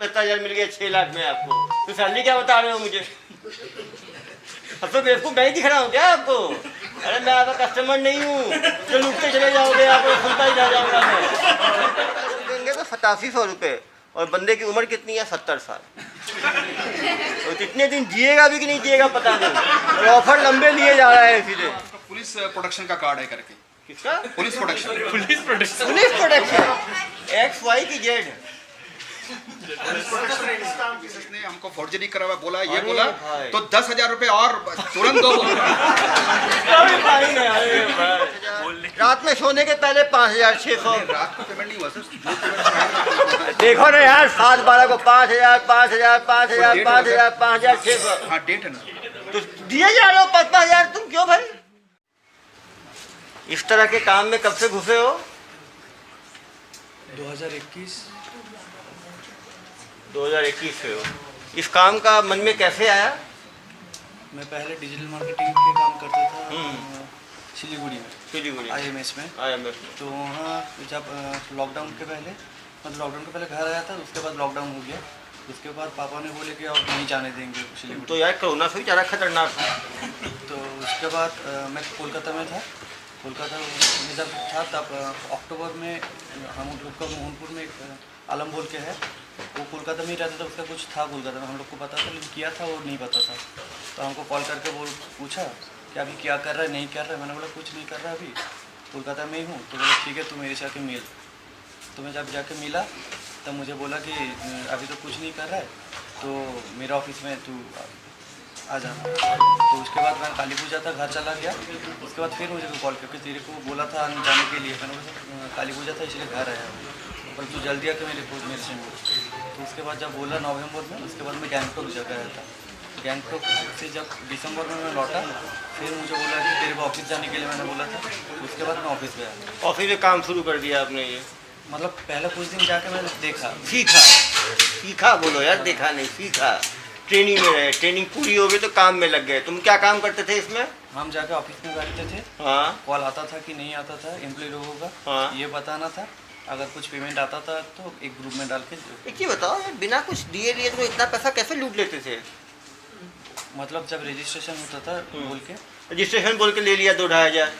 70,000 मिल गया 6 लाख में आपको, तो सैलरी क्या बता रहे हो मुझे? अब तो बेवकूफ़ नहीं दिख रहा हूँ क्या आपको? अरे मैं आपका कस्टमर नहीं हूँ जो लूटते चले जाओगे, आपको सुनता ही रह जाऊँगा मैं। देंगे तो 8700 रुपये, और बंदे की उम्र कितनी है? 70 साल। तो कितने दिन जिएगा भी कि नहीं जिएगा पता नहीं, और ऑफर लंबे लिए जा रहा है सीधे। पुलिस प्रोटेक्शन का कार्ड है करके। किसका? Police protection. Police protection. Police protection XYZ। ने हमको फॉर्जरी करवा बोला, ये बोला तो 10,000 रुपए और तुरंत दो। रात में सोने के पहले 5,600। रात को पेमेंट नहीं हुआ सर। देखो ना यार, 7/12 को 5,000 5,000 5,000 5,000 5,600। हाँ डेट है ना, तो दिए जा रहे हो 5,000, तुम क्यों भाई इस तरह के काम में कब से घुसे हो? 2021 से हो। इस काम का मन में कैसे आया? मैं पहले डिजिटल मार्केटिंग के काम करता था सिलीगुड़ी IMS में। तो वहाँ जब लॉकडाउन के पहले, मतलब लॉकडाउन के पहले घर आया था, उसके बाद लॉकडाउन हो गया। उसके बाद पापा ने बोले कि अब नहीं जाने देंगे सिलीगुड़ी। तो यार कोरोना से भी ज़्यादा खतरनाक था। तो उसके बाद मैं कोलकाता में था। कोलकाता में जब था तब अक्टूबर में हम लोग का मोहनपुर में एक आलम बोल के है, वो कोलकाता में ही रहता था। उसका कुछ था कोलकाता में, हम लोग को पता था, लेकिन किया था वो नहीं पता था। तो हमको कॉल करके पूछा कि अभी क्या कर रहा है, नहीं कर रहा है। मैंने बोला कुछ नहीं कर रहा अभी, कोलकाता में ही हूँ। तो बोला ठीक है तू मेरे से आके मिल। तो मैं जब जाके मिला तब मुझे बोला कि अभी तो कुछ नहीं कर रहा है, तो मेरा ऑफिस में तू आ जाना। तो उसके बाद मैं काली पूजा था, घर चला गया। उसके बाद फिर मुझे कॉल करके तेरे को बोला था जाने के लिए। मैंने बोला काली पूजा था इसलिए घर आया, पर तू जल्दी आके मेरे से मिल। तो उसके बाद जब बोला नवंबर में, उसके बाद मैं गैंगटॉक जगह आया था। गैंगटॉक से जब दिसंबर में मैं लौटा, फिर मुझे बोला कि तेरे को ऑफिस जाने के लिए मैंने बोला था। उसके बाद मैं ऑफिस गया। ऑफिस में काम शुरू कर दिया आपने? ये मतलब पहले कुछ दिन जाके मैंने देखा, सीखा बोलो यार, देखा नहीं सीखा। ट्रेनिंग में रहे, ट्रेनिंग पूरी हो गई तो काम में लग गए। तुम क्या काम करते थे इसमें? हम जाके ऑफिस में बैठते थे। हाँ। कॉल आता था कि नहीं आता था एम्प्लॉय लोगों का, हाँ। ये बताना था। अगर कुछ पेमेंट आता था तो एक ग्रुप में डाल के। एक ये बताओ यार, बिना कुछ दिए लिए तो इतना पैसा कैसे लूट लेते थे? मतलब जब रजिस्ट्रेशन होता था बोल के, रजिस्ट्रेशन बोल के ले लिया 2-2,5 हज़ार,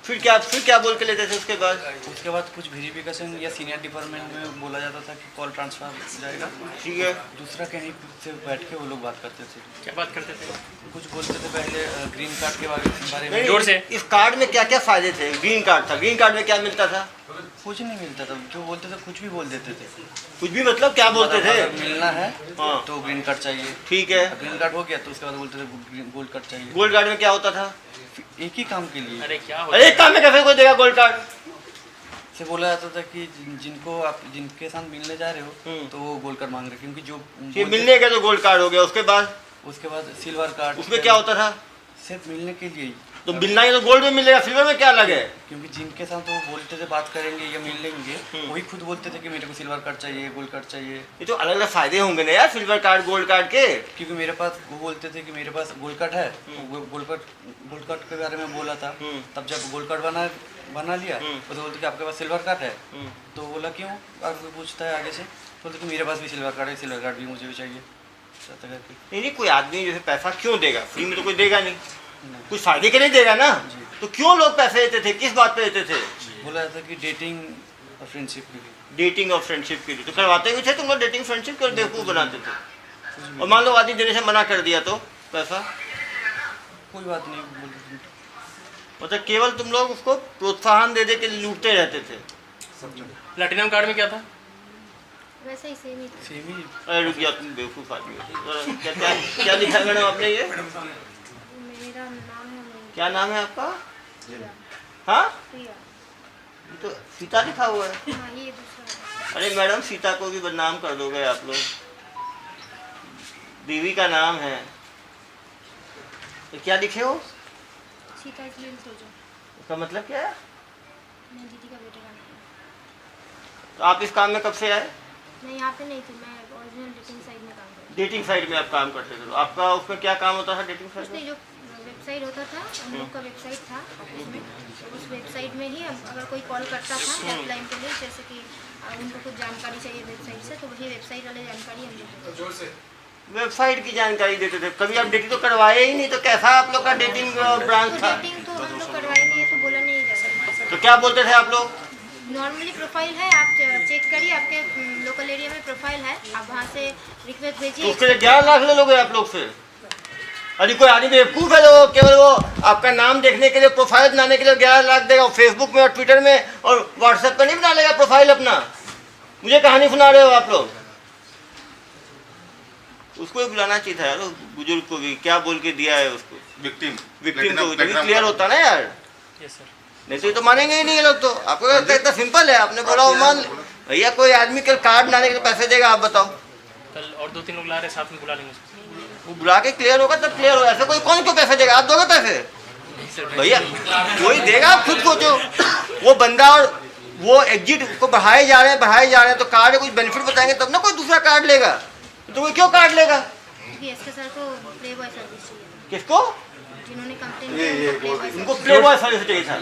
फिर क्या बोल के लेते थे उसके बाद? उसके बाद कुछ वेरिफिकेशन या सीनियर डिपार्टमेंट में बोला जाता था कि कॉल ट्रांसफर हो जाएगा। ठीक है। दूसरा कहीं से बैठ के वो लोग बात करते थे। क्या बात करते थे? कुछ बोलते थे पहले ग्रीन कार्ड के बारे में। जोर से। इस कार्ड में क्या क्या फायदे थे? ग्रीन कार्ड था, ग्रीन कार्ड में क्या मिलता था? कुछ नहीं मिलता था, जो बोलते थे कुछ भी बोल देते थे। कुछ भी मतलब क्या बोलते थे? अगर मिलना है हाँ। तो ग्रीन कार्ड चाहिए। ठीक है। ग्रीन कार्ड हो गया तो उसके बाद बोलते थे गोल्ड कार्ड चाहिए। गोल्ड कार्ड में क्या होता था? एक ही काम के लिए। अरे क्या अरे एक काम में कैसे कोई देगा गोल्ड कार्ड? से बोला जाता था कि जिनको आप जिनके साथ मिलने जा रहे हो तो वो गोल्ड कार्ड मांग रहे, क्योंकि जो ये मिलने का तो गोल्ड कार्ड हो गया, उसके बाद सिल्वर कार्ड। उसमें क्या होता था? सिर्फ मिलने के लिए ही। तो मिलना ही तो गोल्ड में मिलेगा, सिल्वर में क्या लगे? क्योंकि जिनके साथ वो बोलते थे बात करेंगे या मिल लेंगे, वही खुद बोलते थे कि मेरे को सिल्वर कार्ड चाहिए, गोल्ड कार्ड चाहिए। ये तो अलग अलग फायदे होंगे ना यार, सिल्वर कार्ड गोल्ड कार्ड के। क्योंकि मेरे पास वो बोलते थे कि मेरे पास गोल्ड कार्ड है, गोल्ड कार्ड के बारे में बोला था। तब जब गोल्ड कार्ड बना लिया तो बोलते कि आपके पास सिल्वर कार्ड है। तो बोला क्यों, आपको पूछता है आगे से, बोलते कि मेरे पास भी सिल्वर कार्ड है, सिल्वर कार्ड भी मुझे भी चाहिए। नहीं, कोई आदमी जैसे पैसा क्यों देगा? फ्री में तो कोई देगा नहीं, कुछ फायदे के लिए देगा ना। तो क्यों लोग पैसे देते थे, किस बात पे देते थे? बोला जाता कि डेटिंग और फ्रेंडशिप के लिए। डेटिंग और फ्रेंडशिप के लिए तो करवाते भी थे तुम लोग डेटिंग फ्रेंडशिप के, बेवकूफ़ बनाते थे। और मान लो आदमी देने से मना कर दिया तो पैसा? कोई बात नहीं बोलते थे। मतलब केवल तुम लोग उसको प्रोत्साहन दे के लूटते रहते थे। प्लैटिनम कार्ड में क्या था? वैसे ही सेम ही। अरे रुक जा, तुम बेवकूफ़ आदमी हो। क्या लिखा है मैडम आपने? ये मेरा नाम है। क्या नाम है आपका? हाँ, प्रिया। ये तो सीता लिखा हुआ है। हाँ, ये दूसरा। अरे मैडम, सीता को भी बदनाम कर दोगे आप लोग। देवी का नाम है, तो क्या लिखे हो? सीता इसलिए सोचो। उसका मतलब क्या है? मैं दीदी का बेटा का नाम है। तो आप इस काम में कब से आए? मैं यहाँ पे नहीं थी, मैं ओरिजिनल डेटिंग साइट में काम करती डेटिंग साइट में आप काम करते थे? तो आपका उसमें क्या काम होता था डेटिंग हूँ। साइट उसने में? जो वेबसाइट होता था, हम लोग का वेबसाइट था ऑफिस में, तो उस वेबसाइट में ही अगर कोई कॉल करता था हेल्पलाइन के लिए, जैसे कि उनको कुछ जानकारी चाहिए वेबसाइट से, तो वही वेबसाइट वाली जानकारी हम देते थे। वेबसाइट की जानकारी देते थे। कभी आप डेटिंग तो करवाए ही नहीं, तो कैसा आप लोग का डेटिंग ब्रांच तो था? डेटिंग तो हम लोग करवाएंगे, ये तो बोला नहीं जा सकता। तो क्या बोलते थे आप लोग? नॉर्मली प्रोफाइल है, आप चेक करिए, आपके लोकल एरिया में प्रोफाइल है, आप वहाँ से रिक्वेस्ट तो भेजिए। उसके लिए 11 लाख ले लोगे आप लोग से? अरे कोई आदमी बेवकूफ़ है जो केवल वो आपका नाम देखने के लिए, प्रोफाइल बनाने के लिए 11 लाख देगा? फेसबुक में और ट्विटर में और व्हाट्सएप पर नहीं बना लेगा प्रोफाइल अपना? मुझे कहानी सुना रहे हो आप लोग? उसको भी बुलाना चाहिए था यार, बुजुर्ग को भी। क्या बोल के दिया है उसको? विक्टिम को भी क्लियर होता ना यार, यस सर। नहीं तो ये तो मानेंगे ही नहीं ये लोग। तो आपको लगता है इतना सिंपल है? आपने बोला वो मान भैया, कोई आदमी कल कार्ड बनाने के लिए पैसे देगा, आप बताओ? कल और 2-3 लोग ला रहे हैं, साथ में बुला लेंगे उसको। वो बुला के क्लियर होगा तब क्लियर होगा। ऐसे कोई कौन क्यों पैसे देगा? आप दोगे पैसे? भैया कोई देगा, आप खुद सोचो। वो बंदा और वो एग्जिट को बढ़ाए जा रहे हैं, तो कार्ड कुछ बेनिफिट बताएंगे तब ना कोई दूसरा कार्ड लेगा। तो वो क्यों कार्ड लेगा? क्योंकि एसके सर को प्ले बॉय सर्विस चाहिए, किसको? जिन्होंने कंप्लेन किया उनको प्ले बॉय सर्विस चाहिए था।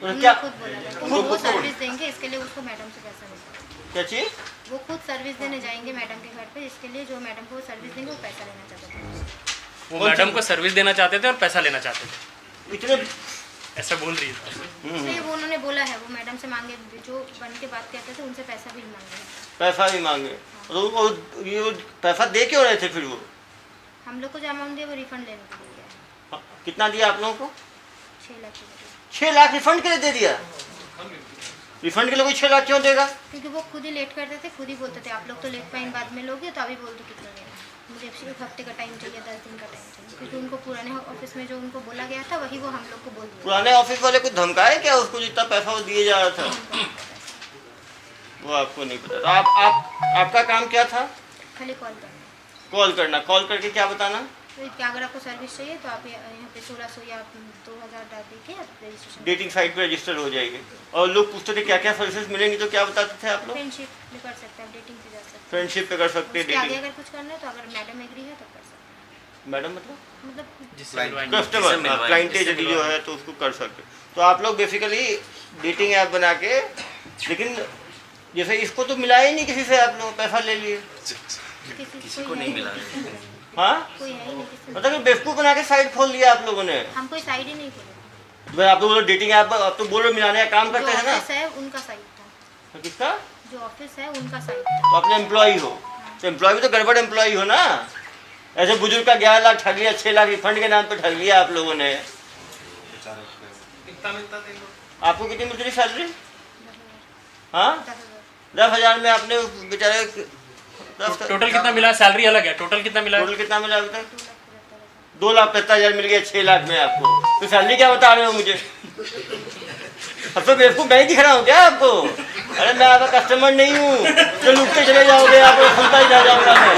तो क्या खुद बोला था, तो वो सर्विस देंगे, इसके लिए उसको मैडम से पैसा लेना। क्या चीज? वो खुद सर्विस देने जाएंगे मैडम के घर पे, इसके लिए जो मैडम को सर्विस देंगे वो पैसा लेना चाहते थे। वो मैडम को सर्विस देना चाहते थे और पैसा लेना चाहते थे, इतने ऐसा बोल रही है। इसलिए वो उन्होंने बोला है, वो मैडम से मांगे, जो बन के बात कहते थे उनसे पैसा भी मांगे। पैसा भी मांगे? और ये पैसा दे क्यों रहे थे फिर वो? हम लोग को जो अमाउंट दिया वो रिफंड लेने के लिए दिया है। हाँ, कितना दिया आप लोगों को? 6 लाख रुपये। 6 लाख रिफंड के लिए दे दिया? रिफंड के लिए कोई 6 लाख क्यों देगा? क्योंकि वो खुद ही लेट करते थे, खुद ही बोलते थे आप लोग तो लेट पाएंगे, बाद में लोगे, तो अभी बोल दो कितना देना। मुझे 1 हफ्ते का टाइम चाहिए, 10 दिन का टाइम चाहिए, क्योंकि उनको पुराने ऑफिस में जो उनको बोला गया था वही वो हम लोग को बोल दिया। पुराने ऑफिस वाले को धमकाए क्या उसको जितना पैसा वो दिए जा रहा था? वो आपको नहीं पता था। आपका काम क्या था? खाली कॉल करना। कॉल करना। कॉल करके क्या बताना? तो क्या अगर आपको सर्विस चाहिए तो आप यहाँ पे 1600 या 2000 डाल देके रजिस्ट्रेशन। डेटिंग साइट पे रजिस्टर हो जाएगी। और लोग पूछते थे क्या क्या सर्विसेज मिलेंगी, तो क्या बताते थे आप लोग? फ्रेंडशिप भी कर सकते हैं, डेटिंग पे जा सकते हैं। फ्रेंडशिप पे कर सकते हैं, उसके आगे डेटिंग। अगर कुछ करना है तो अगर मैडम एग्री है तो कर सकते हैं। मैडम मतलब जिससे मिलवाएंगे। कस्टमर क्लाइंटेज जो है तो उसको कर सकते। तो आप लोग बेसिकली डेटिंग ऐप बना के, लेकिन जैसे इसको तो मिला ही नहीं किसी से, आप लोग पैसा ले लिए। किसी को नहीं मिला। हाँ, कोई है ही नहीं किसी मतलब कि बेवकूफ़ बना के साइट खोल लिया आप लोगों ने। हम कोई साइड ही नहीं खोले। भाई आप लोग डेटिंग ऐप आप तो बोल रहे मिलाने का काम करते जो हैं ना? ऑफिस है उनका साइट था, तो किसका? जो ऑफिस है उनका साइट था। तो अपने एम्प्लॉय हो, तो एम्प्लॉय भी तो गड़बड़ एम्प्लॉय हो ना। ऐसे बुजुर्ग का 11 लाख ठग लिया, 6 लाख रिफंड के नाम पे ठग लिया आप लोगों ने। आपको कितनी मिलती थी सैलरी? हाँ, 10,000 में आपने बेचारे टोटल कितना मिला? सैलरी अलग है, टोटल कितना मिला? टोटल कितना मिला अभी तक? 2,75,000 मिल गया 6 लाख में आपको। तो सैलरी क्या बता रहे हो मुझे? अब तो बेवकूफ़ मैं ही दिख रहा हूँ क्या आपको? अरे मैं आपका कस्टमर नहीं हूँ जो लूटते चले जाओगे, आपको सुनता ही रह जाऊँगा मैं।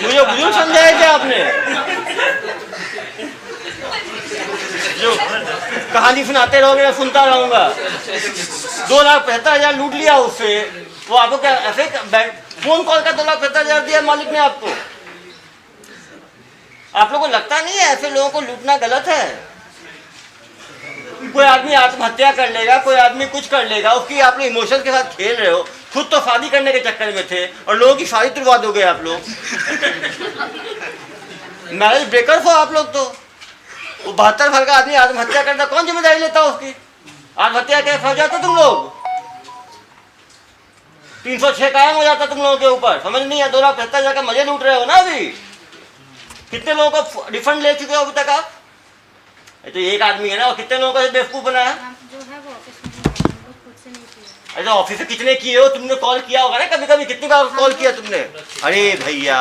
मुझे बुजुर्ग समझा है क्या आपने? जो कहानी सुनाते रहोगे मैं सुनता रहूँगा। 2,75,000 लूट लिया उससे, वो आपको क्या ऐसे फोन कॉल का 2,75,000 दिया मालिक ने आपको? आप लोगों को लगता नहीं है ऐसे लोगों को लूटना गलत है? कोई आदमी आत्महत्या कर लेगा, कोई आदमी कुछ कर लेगा, उसकी आप लोग इमोशन के साथ खेल रहे हो। खुद तो शादी करने के चक्कर में थे और लोगों की शादी तुड़वा दोगे आप लोग। मैरिज ब्रेकर हो आप लोग। तो वो 72 साल का आदमी आत्महत्या करता, कौन जिम्मेदारी लेता उसकी? आत्महत्या कैसे हो जाता तुम लोग? 306 कायम हो जाता तुम लोगों के ऊपर। समझ नहीं है? 2,75,000 का मजे लूट रहे हो ना अभी। कितने लोगों को रिफंड ले चुके हो अभी तक आप? तो एक आदमी है ना, और कितने लोगों का बेवकूफ बनाया? जो है वो ऑफिस में हम लोग खुद से नहीं किए। अरे ऑफिस से कितने किए हो तुमने? कॉल किया होगा ना कभी कभी? कितनी बार कॉल किया तुमने? अरे भैया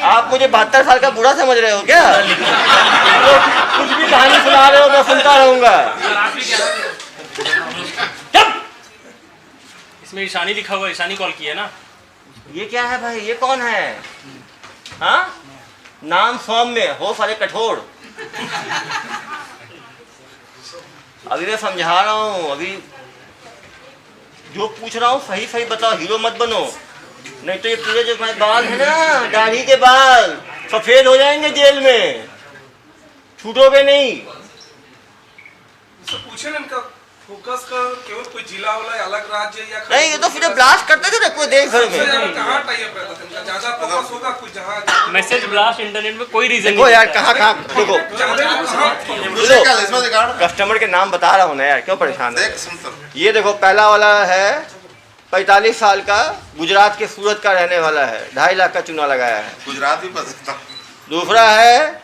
आप मुझे 72 साल का बूढ़ा समझ रहे हो क्या? तो कुछ भी कहानी सुना रहे हो मैं सुनता रहूंगा। इसमें ईशानी लिखा हुआ, ईशानी कॉल की है ना? ये क्या है भाई? ये कौन है? हाँ, नाम सौम्य हो सारे कठोर। अभी मैं समझा रहा हूँ, अभी जो पूछ रहा हूँ सही सही बताओ, हीरो मत बनो। नहीं तो ये पूरे जो बाल है ना, दाढ़ी के बाल, सफेद हो जाएंगे जेल में, छूटोगे नहीं। उससे पूछे ना इनका फोकस का केवल कोई जिला वाला अलग राज्य या नहीं, ये तो फिर ब्लास्ट करते थे ना पूरे देश भर में। कहाँ टाइप रहता था इनका? ज्यादा फोकस होगा कुछ जहाँ मैसेज ब्लास्ट इंटरनेट में कोई रीजन देखो यार कहाँ देखो ज्यादा कस्टमर के नाम बता रहा हूँ ना यार, क्यों परेशान है। देख सुन तो ये देखो पहला वाला है 45 साल का, गुजरात के सूरत का रहने वाला है, 2.5 लाख का चूना लगाया है। गुजरात भी बदलता दूसरा है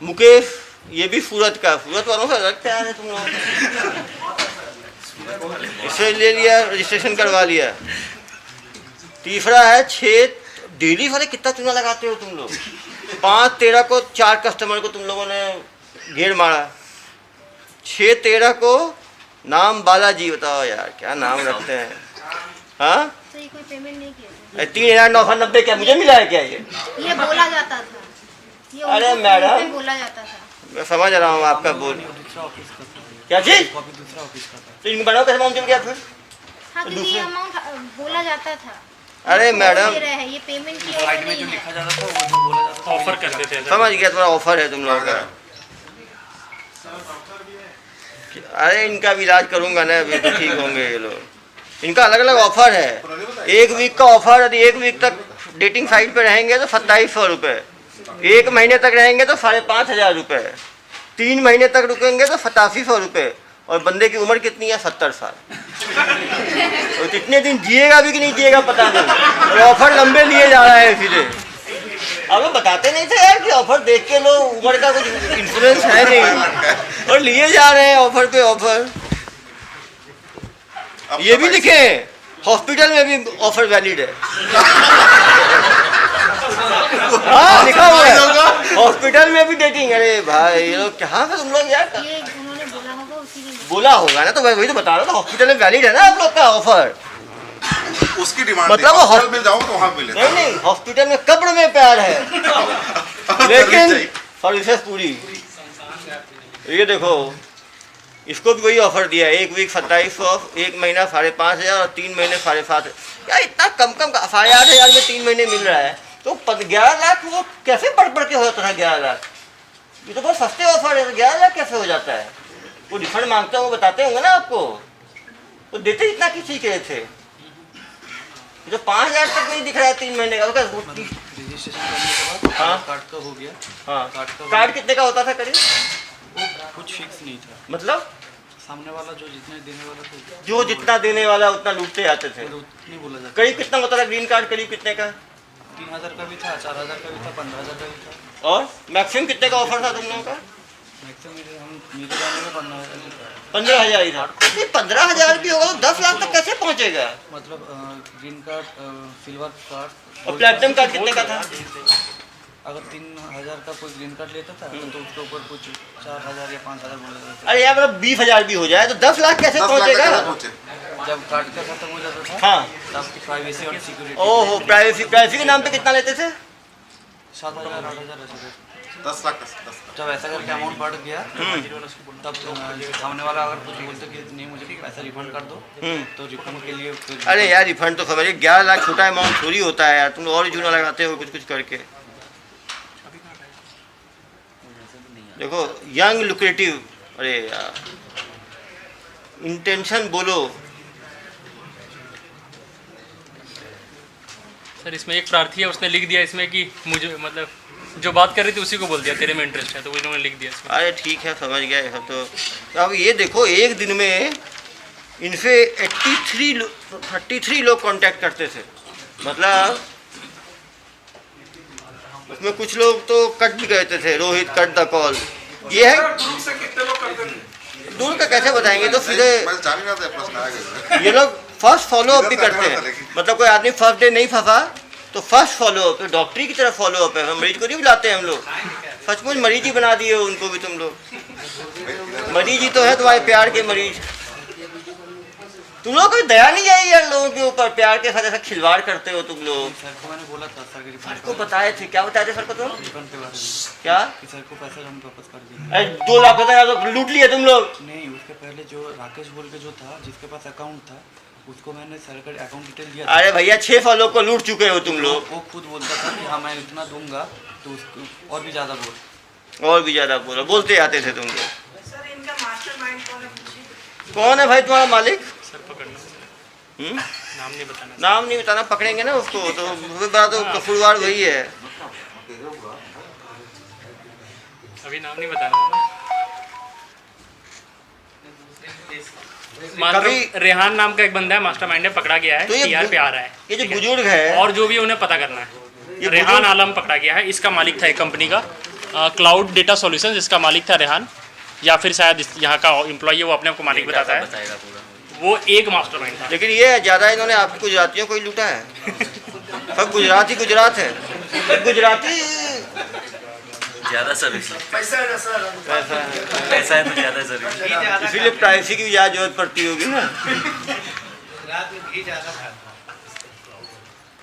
मुकेश, ये भी सूरत का, सूरत वालों से अलग प्यार है तुम लोग, इसे ले लिया, रजिस्ट्रेशन करवा लिया। तीसरा है 6 डेली वाले, कितना चूना लगाते हो तुम लोग। 5/13 को 4 कस्टमर को तुम लोगों ने घेर मारा। 6/13 को नाम बालाजी, बताओ यार क्या नाम रखते हैं। हाँ तो ये कोई पेमेंट नहीं किया 3,990 क्या मुझे मिला है क्या ये बोला जाता था, ये अरे उनको मैडम। फोन पे बोला जाता था। मैं समझ रहा हूँ आपका बोल। दूसरा ऑफिस का था, क्या चीज? कॉपी दूसरा ऑफिस का था। तो इनको बनाओ कैसे मालूम चल गया फिर? हाँ क्योंकि ये अमाउंट बोला जाता था। अरे बोल मैडम दे रहे हैं, ये पेमेंट किया साइड में जो लिखा जाता था वो जो बोला जाता था ऑफर कर देते हैं। समझ गया, तुम्हारा ऑफर है तुम लोगों का। अरे इनका भी इलाज करूंगा ना, अभी तो ठीक होंगे ये लोग। इनका अलग अलग ऑफर है। 1 वीक का ऑफर, यदि 1 वीक तक डेटिंग साइट पे रहेंगे तो 2700 रुपये, 1 महीने तक रहेंगे तो 5,500 रुपये, 3 महीने तक रुकेंगे तो 8700 रुपये। और बंदे की उम्र कितनी है? 70 साल। और कितने दिन जिएगा भी कि नहीं जिएगा पता नहीं, और ऑफर लंबे लिए जा रहा है सीधे। अब वो बताते नहीं थे यार कि ऑफर देख के लोग, उम्र का कुछ इंश्योरेंस है नहीं, और लिए जा रहे हैं ऑफर पे ऑफर। ये भी लिखे हॉस्पिटल में भी ऑफर वैलिड है। हाँ लिखा हुआ है हॉस्पिटल में भी डेटिंग। अरे भाई ये लोग कहाँ पे तुम लोग यार। ये उन्होंने बोला होगा, उसी ने बोला होगा ना, तो मैं वही तो बता रहा था, हॉस्पिटल में वैलिड है ना आप लोग का ऑफर। उसकी डिमांड मतलब मतलब हॉस्पिटल मिल जाओ तो वहाँ मिले। नहीं नहीं, हॉस्पिटल में कब्र में प्यार है, लेकिन सर्विसेज पूरी। ये देखो इसको भी वही ऑफर दिया है, 1 वीक 2700, 1 महीना 5,500 और 3 महीने 7,500। यार इतना कम 8,500 में 3 महीने मिल रहा है, तो 11 लाख वो कैसे बढ़ के होता था? 11 लाख ये तो बहुत सस्ते ऑफर है, तो 11 लाख कैसे हो जाता है? वो रिफंड मांगते हैं, वो बताते होंगे ना आपको, तो देते इतना किसी के थे। जो 5,000 तक नहीं दिख रहा है 3 महीने का, वो क्या? रजिस्ट्रेशन करने के बाद हाँ। कार्ड का हो गया। हाँ कार्ड कार्ड कितने का होता था करीब? वो कुछ फिक्स नहीं था, मतलब सामने वाला जो जितने देने वाला था जो जितना देने वाला उतना लूटते जाते थे। उतनी बोला जाता। करीब कितना होता था ग्रीन कार्ड? करीब कितने का? 3,000 का भी था, 4,000 का भी था, 15,000 का भी था। और मैक्सिमम कितने का ऑफर था तुम लोगों का? मैक्सिमम मेरे जाने में 15,000 ही था। 15,000 ही था। 15,000 भी होगा तो 10 लाख तक कैसे पहुंचेगा? मतलब ग्रीन कार्ड, सिल्वर कार्ड और प्लेटिनम कार्ड कितने का था? अगर 3,000 का कोई ग्रीन कार्ड लेता था तो उसके ऊपर कुछ 4,000 या 5,000 बोला जाता था। अरे यार मतलब 20,000 भी हो जाए तो 10 लाख कैसे 10 लाख पहुंचेगा? तक पहुंचे। जब कार्ड का खत्म हो जाता था हाँ। तब प्राइवेसी और सिक्योरिटी ओहो, प्राइवेसी के नाम पे कितना लेते थे? 7,000 8,000 ऐसे थे। 10 लाख 10 लाख। जब ऐसा करके अमाउंट बढ़ गया तब सामने वाला अगर कुछ बोलते कि नहीं मुझे पैसा रिफंड कर दो तो रिफंड के लिए फिर अरे यार रिफंड तो समझिए 11 लाख छोटा अमाउंट थोड़ी होता है यार, तुम लोग और ही चूना लगाते हो कुछ करके। देखो यंग लुक्रेटिव, अरे यार इंटेंशन बोलो। सर इसमें एक प्रार्थी है, उसने लिख दिया इसमें कि मुझे मतलब जो बात कर रही थी उसी को बोल दिया तेरे में इंटरेस्ट है, तो वो इन्होंने लिख दिया इसमें। अरे ठीक है समझ गया ये सब तो अब ये देखो एक दिन में इनसे 33 लोग कांटेक्ट करते थे। मतलब उसमें कुछ लोग तो कट भी कहते थे, रोहित कट द कॉल। ये है ग्रुप से कितने लोग करते थे? दूर का कैसे बताएंगे, तो सीधे मैं जान ही ना था प्रश्न आएगा। ये लोग फर्स्ट फॉलो अप भी करते हैं। मतलब कोई आदमी फर्स्ट डे नहीं फंसा तो फर्स्ट फॉलो अप, तो डॉक्टरी की तरह फॉलो अप है। हम मरीज को नहीं बुलाते हैं हम लोग, सचमुच मरीज ही बना दिए उनको भी तुम लोग। मरीज ही तो है तुम्हारे प्यार के मरीज। तुम लोग कोई दया नहीं आई यार लोगों के ऊपर, प्यार के साथ ऐसा खिलवाड़ करते हो तुम लोग। सर को मैंने बोला था सर के सर को बताए थे, क्या बताए थे सर को तुम? रिफंड के बारे में क्या? कि सर को पैसा हम वापस कर दिए। अरे 2 लाख का तो लूट लिए तुम लोग। नहीं उसके पहले जो राकेश बोल के जो था जिसके पास अकाउंट था उसको मैंने सर का अकाउंट डिटेल दिया। अरे भैया 600 लोग को लूट चुके हो तुम लोग। वो खुद बोलता था कि हाँ मैं इतना दूंगा, तो उसको और भी ज़्यादा और भी ज़्यादा बोलते आते थे तुम लोग। सर इनका मास्टरमाइंड कौन है? कौन है भाई तुम्हारा मालिक? सर पकड़ना, नाम नहीं बताना। नाम नहीं बताना, पकड़ेंगे ना उसको तो बड़ा तो कसूरवार वही है। अभी नाम नहीं बताना। कभी रेहान नाम का एक बंदा है, मास्टरमाइंड है, पकड़ा गया है, तो ये टीआर पे आ रहा है। ये जो ठीक है? बुजुर्ग है और जो भी उन्हें पता करना है। ये रेहान बुजुर्ग- आलम पकड़ा गया है। इसका मालिक था एक कंपनी का क्लाउड डेटा सॉल्यूशंस, जिसका मालिक था रेहान, या फिर शायद यहाँ का एम्प्लॉय है, वो अपने आप को मालिक बताता है। वो एक मास्टरमाइंड था। लेकिन ये ज़्यादा इन्होंने आपके गुजरातियों को ही लूटा है। सब गुजरात है, सब गुजराती ज़्यादा सर्विस पैसा है ना सर? पैसा है तो ज़्यादा सर्विस। इसीलिए प्राइवेसी की ज़्यादा जरूरत पड़ती होगी ना।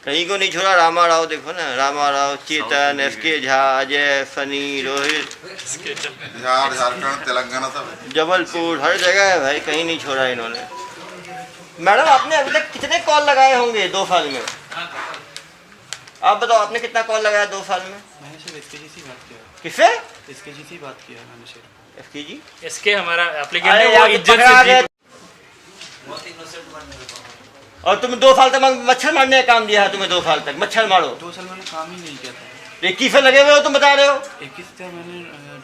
कहीं को नहीं छोड़ा। रामा राव देखो ना, रामा राव, चेतन, SK झा, अजय, सनी, रोहित, बिहार, झारखंड, तेलंगाना सब। जबलपुर, हर जगह है भाई, कहीं नहीं छोड़ा इन्होंने। मैडम आपने अभी तक कितने कॉल लगाए होंगे 2 साल में? आप बताओ आपने कितना कॉल लगाया 2 साल में? मैंने सिर्फ SKG से बात किया। किससे? SKG से बात किया मैंने सिर्फ। SKG? इसके हमारा एप्लीकेंट अरे है, वो यार इज्जत पकड़ा से गए। जी- और तुम 2 साल तक मच्छर मारने का काम दिया है तुम्हें? 2 साल तक मच्छर मारो। 2 साल मैंने काम ही नहीं किया था। 21 से लगे हुए हो तुम बता रहे हो? 21 से मैंने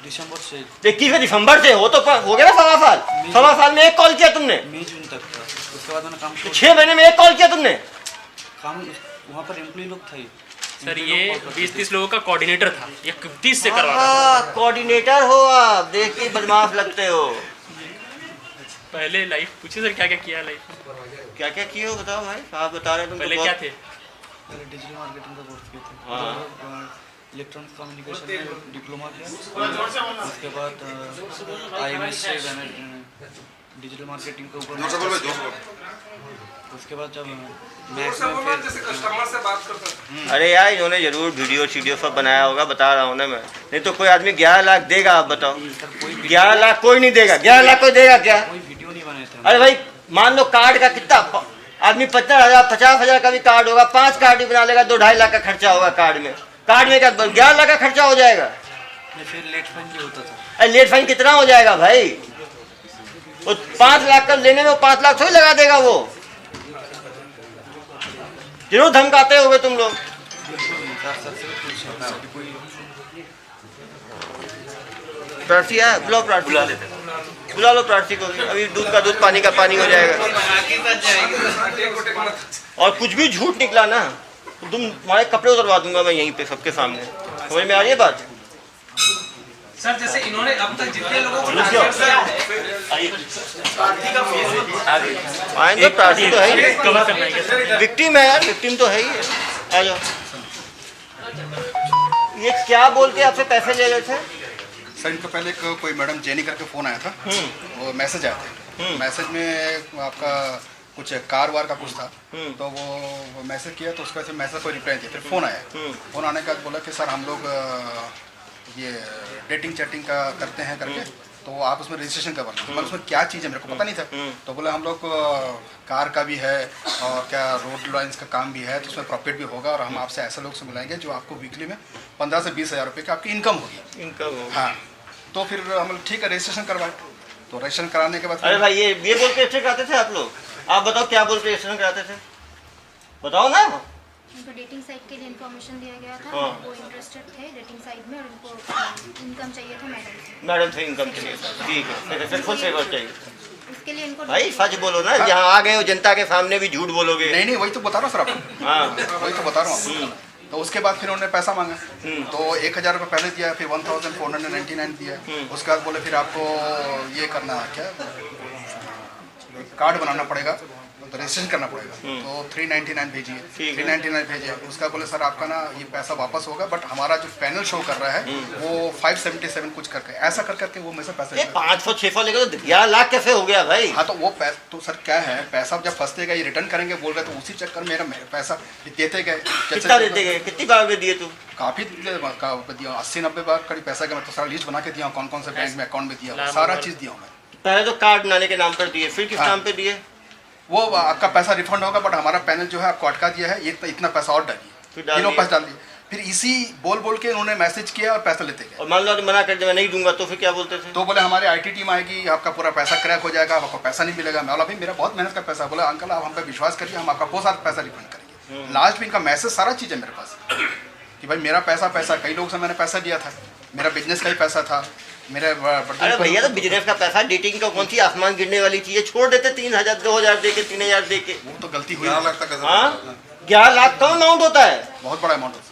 दिसंबर से 21 दिसंबर से हो तो हो गया ना 1.5 साल। 1.5 साल में 1 कॉल किया तुमने? मई जून तक था। उसके बाद मैंने काम छोड़ 6 महीने में 1 कॉल किया तुमने? काम वहाँ पर एम्प्लॉय लोग थे। सर ये 20-30 लोगों का कोऑर्डिनेटर था, ये 30 से करवाता था। कोऑर्डिनेटर हो आप, देख के बदमाश लगते हो। पहले लाइफ पूछिए सर, क्या क्या किया लाइफ में? क्या क्या किए हो बताओ भाई, आप बता रहे हो तुम पहले तो क्या बहुत- थे? पहले डिजिटल मार्केटिंग का कोर्स किए थे। हाँ। इलेक्ट्रॉनिक्स कम्युनिकेशन में डिप्लोमा किया। उसके बाद IMS से मैंने डिजिटल मार्केटिंग के ऊपर। उसके बाद जब मैथ्स में जैसे फिर कस्टमर से बात करता है। अरे यार इन्होंने जरूर वीडियो सब बनाया होगा, बता रहा हूँ ना मैं। नहीं तो कोई आदमी 11 लाख देगा? आप बताओ। 11 लाख कोई नहीं देगा। 11 लाख कोई देगा क्या? कोई वीडियो नहीं बनाए थे। अरे भाई मान लो कार्ड का कितना आदमी 50,000 50,000 का भी कार्ड होगा, 5 कार्ड भी बना लेगा, 2-2.5 लाख का खर्चा होगा कार्ड में क्या 11 लाख का खर्चा हो जाएगा? फिर लेट फाइन भी होता था। अरे लेट फाइन कितना हो जाएगा भाई? वो 5 लाख का लेने में वो 5 लाख थोड़ी लगा देगा वो। जरूर धमकाते होगे तुम लोग। प्रार्थी है, बुलाओ प्रार्थी, बुला लो प्रार्थी को। अभी दूध का दूध, पानी का पानी हो जाएगा। और कुछ भी झूठ निकला ना तुम्हारे कपड़े उतरवा दूंगा मैं यहीं पे सबके सामने। समझ में आ रही है बात? सर जैसे इन्होंने अब तक जितने लोगों को आएंगे, प्रार्थी तो है ही, कवर करना है क्या? विक्टिम है यार, विक्टिम तो है ही। आ जाओ। ये क्या बोल के आपसे पैसे ले रहे थे? सर इनको पहले एक कोई मैडम जेनी करके फ़ोन आया था। वो मैसेज आया था। मैसेज में आपका कुछ कार वार का कुछ था। तो वो मैसेज किया तो उसका मैसेज कोई रिप्लाई दिया। फिर फ़ोन आया। फ़ोन आने के बाद बोला कि सर हम लोग ये डेटिंग चैटिंग का करते हैं करके, तो आप उसमें रजिस्ट्रेशन करवाना। मतलब उसमें क्या चीज़ है मेरे को पता नहीं था। तो बोला हम लोग कार का भी है और क्या रोड लाइन्स का काम भी है, तो उसमें प्रॉफिट भी होगा और हम आपसे ऐसे लोग से बुलाएंगे जो आपको वीकली में 15 से 20 हज़ार रुपये की आपकी इनकम होगी। इनकम हो। हाँ, तो फिर हम लोग ठीक है रजिस्ट्रेशन करवाए। तो रजिस्ट्रेशन कराने के बाद अरे भाई ये बोल के रजिस्टर कराते थे आप लोग? आप बताओ क्या बोल के रजिस्ट्रेशन कराते थे? बताओ ना। उनको डेटिंग साइट के लिए इन्फॉर्मेशन दिया गया था। हाँ। वो इंटरेस्टेड थे डेटिंग साइट में और उनको इनकम चाहिए था मैडम से। मैडम से इनकम चाहिए। ठीक है, फुल फेवर चाहिए। उसके लिए इनको भाई सच बोलो ना, जहाँ आ गए हो जनता के सामने भी झूठ बोलोगे। नहीं नहीं वही तो बता रहा हूँ सर आपको। हाँ वही तो बता रहा हूँ आपको। तो उसके बाद फिर उन्होंने पैसा मांगा। तो 1,000 रुपये पहले दिया, फिर 1,499 दिया। उसके बाद बोले फिर आपको ये करना क्या कार्ड बनाना पड़ेगा, तो रजिस्ट्रेशन करना पड़ेगा। तो 399 भेजिए। 399 भेजिए। उसका बोले सर आपका ना ये पैसा वापस होगा, बट हमारा जो पैनल शो कर रहा है वो 577 कुछ करके ऐसा कर करके वो मेरे से पैसा 500-600 लेकर तो 11 लाख कैसे हो गया भाई? हाँ तो वो तो सर क्या है, पैसा जब फंसते गए ये रिटर्न करेंगे बोल रहे, तो उसी चक्कर मेरा पैसा देते गए। कितना देते गए? कितनी बार में दिए तुम? काफ़ी दिया, 80-90 बार करीब पैसा का मैं तो सारा लिस्ट बना के दिया हूँ, कौन कौन से बैंक में अकाउंट में दिया, सारा चीज़ दिया हूँ मैं। पहले तो कार्ड बनाने के नाम पर दिए, फिर किस हाँ। नाम पे दिए? वो आपका पैसा रिफंड होगा, बट हमारा पैनल जो है आपको अटका दिया है, ये इतना पैसा और डालिए, डाल तीनों पैसा डाल दिए। फिर इसी बोल के उन्होंने मैसेज किया और पैसा लेते गए। और मान लो मना कर दिया मैं नहीं दूंगा, तो फिर क्या बोलते थे? तो बोले हमारे IT टीम आएगी, आपका पूरा पैसा क्रैक हो जाएगा, आपको पैसा नहीं मिलेगा। मैं बोला भाई मेरा बहुत मेहनत का पैसा। बोला अंकल आप हम पे विश्वास करिए, हम आपका बहुत सारा पैसा रिफंड करेंगे। लास्ट में इनका मैसेज सारा चीज़ है मेरे पास कि भाई मेरा पैसा कई लोगों से मैंने पैसा लिया था, मेरा बिजनेस का ही पैसा था, मेरे। अरे भैया तो बिजनेस का पैसा, डेटिंग का कौन सी आसमान गिरने वाली चीज है? छोड़ देते 3000 2000 दे के 3000 दे के। वो तो गलती हुई। 11 लाख तक कैसे? हाँ 11 लाख कम अमाउंट होता है, बहुत बड़ा अमाउंट होता है।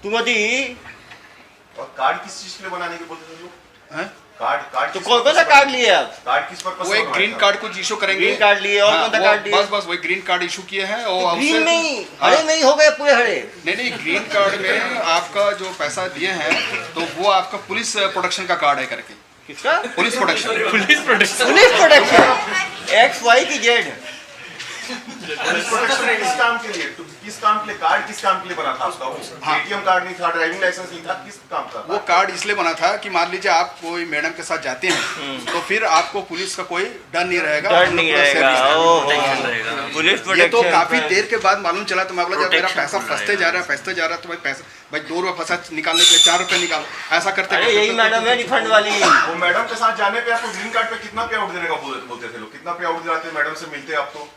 तुम अभी और कार्ड किस चीज के लिए बनाने के बोलते थे लोग? हैं? कार्ड तो कौन सा कार्ड लिए आप? कार्ड किस पर्पस वो एक ग्रीन कार्ड कुछ इशू करेंगे। ग्रीन कार्ड लिए और कौन सा कार्ड लिए? बस वही ग्रीन कार्ड इशू किए हैं। और ग्रीन में ही हरे में ही हो गए पूरे हरे। नहीं ग्रीन कार्ड में आपका जो पैसा दिए हैं तो वो आपका पुलिस प्रोटेक्शन का कार्ड है करके। किसका? Police protection. Police protection. Police protection XY की Z। पुलिस प्रोटेक्शन किस काम के लिए? किस काम के लिए कार्ड, किस काम के लिए बना था उसका? हाँ। ATM कार्ड नहीं था, ड्राइविंग लाइसेंस नहीं था, किस काम का? वो कार्ड इसलिए बना था कि मान लीजिए आप कोई मैडम के साथ जाते हैं तो फिर आपको पुलिस का कोई डर नहीं रहेगा। डर नहीं रहेगा। पुलिस ये प्रोटेक्शन तो काफी देर के बाद मालूम चला। तो मैं बोला जब मेरा पैसा फंसते जा रहा है तो भाई पैसा भाई 2 रुपये फंसा निकालने के लिए 4 रुपये निकालो, ऐसा करते। अरे यही मैडम है रिफंड वाली। वो मैडम के साथ जाने पे आपको ग्रीन कार्ड पे कितना पे आउट देने का बोलते थे लोग? कितना पे आउट दिलाते मैडम से मिलते आप तो?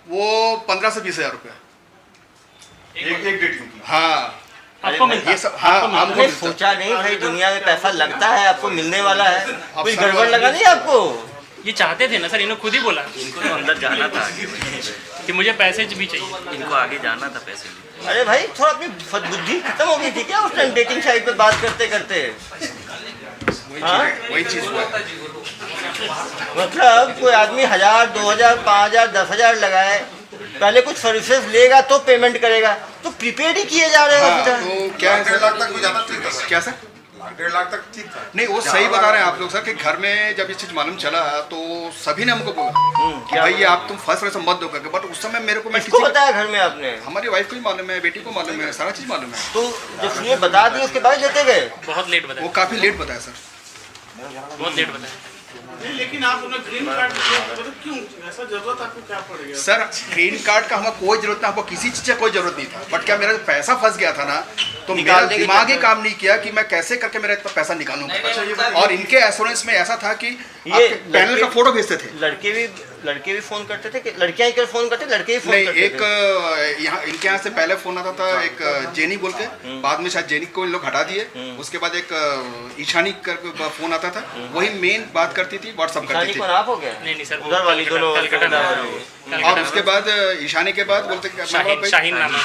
वो 15 से 20 हज़ार रुपये एक डेटिंग की। हाँ आपको मिलता ये सब। हाँ हमको हमने सोचा नहीं भाई दुनिया में पैसा लगता है, आपको मिलने वाला है, कुछ गड़बड़ लगा नहीं आपको? ये चाहते थे ना सर, इन्होंने खुद ही बोला इनको तो अंदर जाना था आगे, कि मुझे पैसे भी चाहिए। इनको आगे जाना था पैसे लिए। अरे भाई थोड़ा अपनी बुद्धि खत्म हो गई थी क्या उस टाइम डेटिंग साइट पे बात करते करते? वही चीज हुआ। मतलब कोई आदमी 1000 2000 5000 10,000 लगाए, पहले कुछ सर्विसेज लेगा तो पेमेंट करेगा, तो प्रीपेड ही किए जा रहे हो। हाँ, तो क्या है 1.5 लाख तक भी ज्यादा ठीक था। क्या सर? 1.5 लाख तक ठीक था। नहीं वो सही बता रहे हैं आप लोग सर कि घर में जब ये चीज मालूम चला तो सभी ने हमको बोला कि भाई ये आप तुम फर्स्ट वैसे मत दो करके। बट उस समय मेरे को मैं किसको बताया घर में आपने? हमारी वाइफ को ही मालूम है, बेटी को मालूम है, सारा चीज मालूम है। तो जब ये बता दिए उसके बाद लेते गए? बहुत लेट वो बताया, काफी लेट बताया सर। बहुत लेट बताया। लेकिन आप उन्हें ग्रीन कार्ड क्यों, ऐसा जरूरत आपको क्या पड़ेगा? सर ग्रीन कार्ड का हमें कोई जरूरत नहीं, हमको किसी चीज का कोई जरूरत नहीं था। बट क्या मेरा जो पैसा फंस गया था ना तो मेरा निकालने के दिमाग ही चक्कर काम नहीं किया कि मैं कैसे करके मेरा इतना पैसा निकालूंगा। और इनके एश्योरेंस में ऐसा था कि ये पैनल का फोटो भेजते थे। लड़के भी फोन करते थे कि लड़कियां ही फोन करते, लड़के ही फोन नहीं करते एक यहाँ इनके यहाँ से पहले फोन आता था एक जेनी बोल के, बाद में शायद जेनी को इन लोग हटा दिए। उसके बाद एक ईशानी करके फोन आता था, वही मेन बात करती थी, व्हाट्सअप करती थी। आप हो गया? नहीं सर, उधर वाली दोनों और उसके बाद ईशानी के बाद बोलते शाहीन नाम है,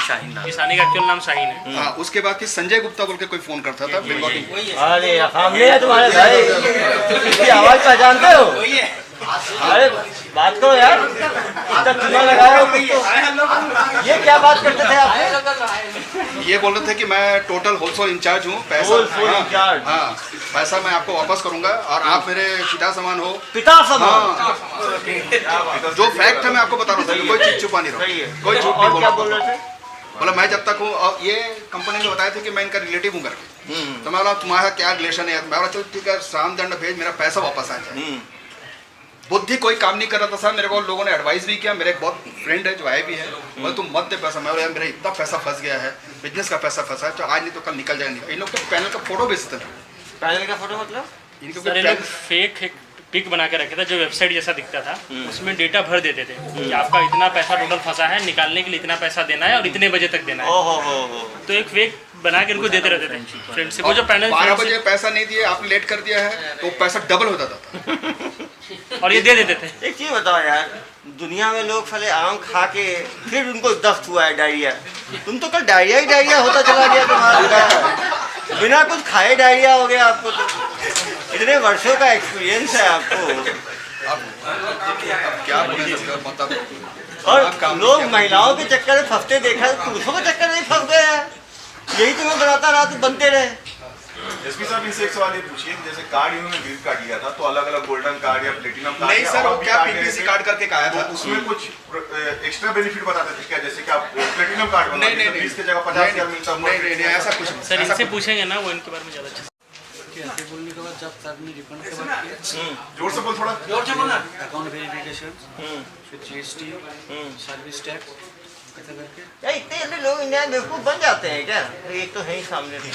ईशानी का एक्चुअल नाम शाहीन है। हाँ उसके बाद फिर संजय गुप्ता बोल के कोई फोन करता था बंगाली। अरे सामने है तुम्हारे भाई, इसकी आवाज पहचानते हो? अरे बात करो यार, इतना चुना लगाया हो तो। ये क्या बात करते थे आप? ये बोल रहे थे कि मैं टोटल होलसेल इंचार्ज हूँ, पैसा होलसेल इंचार्ज। हाँ पैसा मैं आपको वापस करूंगा और आप मेरे पिता समान हो। पिता समान? हाँ जो फैक्ट है मैं आपको बता रहा हूँ, कोई चीज छुपा नहीं रहा, कोई झूठ और नहीं क्या बोल बोल रहा। रहे थे? बोला मैं जब तक हूँ, और ये कंपनी ने बताया था कि मैं इनका रिलेटिव हूँ करके। तो मैं बोला तुम्हारा क्या रिलेशन है? मैं बोला चलो ठीक है साम दंड भेज, मेरा पैसा वापस आ जाए। बुद्धि कोई काम नहीं कर रहा था सर। मेरे को लोगों ने एडवाइस भी किया, मेरे एक बहुत फ्रेंड है जो आए भी है, बोले तुम मत दे पैसा। मैं बोला मेरा इतना पैसा फंस गया है, बिजनेस का पैसा फंसा है, तो आज नहीं तो कल निकल जाएंगे। इन लोग तो पैनल का फोटो भेजते थे। पैनल का फोटो मतलब? इनके सर ये लोग फेक एक पिक बना के रखे था जो वेबसाइट जैसा दिखता था, उसमें डेटा भर देते थे कि आपका इतना पैसा टोटल फंसा है, निकालने के लिए इतना पैसा देना है और इतने बजे तक देना है। तो एक फेक बना के इनको देते रहते थे फ्रेंडशिप। वो जो पैनल 12 बजे पैसा नहीं दिए, आपने लेट कर दिया है तो पैसा डबल हो जाता था और ये दे देते थे। एक चीज बताओ यार, दुनिया में लोग फले आम खा के फिर उनको दस्त हुआ है डायरिया, तुम तो कल डायरिया ही डायरिया होता चला गया तुम्हारा, बिना कुछ खाए डायरिया हो गया आपको। तो इतने वर्षों का एक्सपीरियंस है आपको। क्या मतलब। और लोग महिलाओं के चक्कर में फंसते देखा, पुरुषों के चक्कर में फंस गए हैं। यही तुम्हें बनाता रहा तो बनते रहे। एसपी साहब इनसे एक सवाल ये पूछिए, जैसे कार्ड इन्होंने ग्रीन कार्ड लिया था तो अलग अलग गोल्डन कार्ड या प्लेटिनम कार्ड नहीं सर, वो क्या पीपीसी कार्ड करके आया था, उसमें कुछ एक्स्ट्रा बेनिफिट बताते थे क्या? जैसे कि आप प्लेटिनम कार्ड नहीं 20 की जगह 50,000 मिलता। नहीं ऐसा कुछ नहीं। सर इनसे पूछेंगे ना, वो इनके बारे में ज़्यादा अच्छा। कि ऐसे बोलने के बाद जब सर ने रिफंड के बाद किया, जोर से बोल थोड़ा। अकाउंट वेरिफिकेशन, फिर GST, सर्विस टैक्स ऐसा करके क्या इतने जल्दी लोग इंडिया में बेवकूफ बन जाते हैं क्या? एक तो है ही सामने से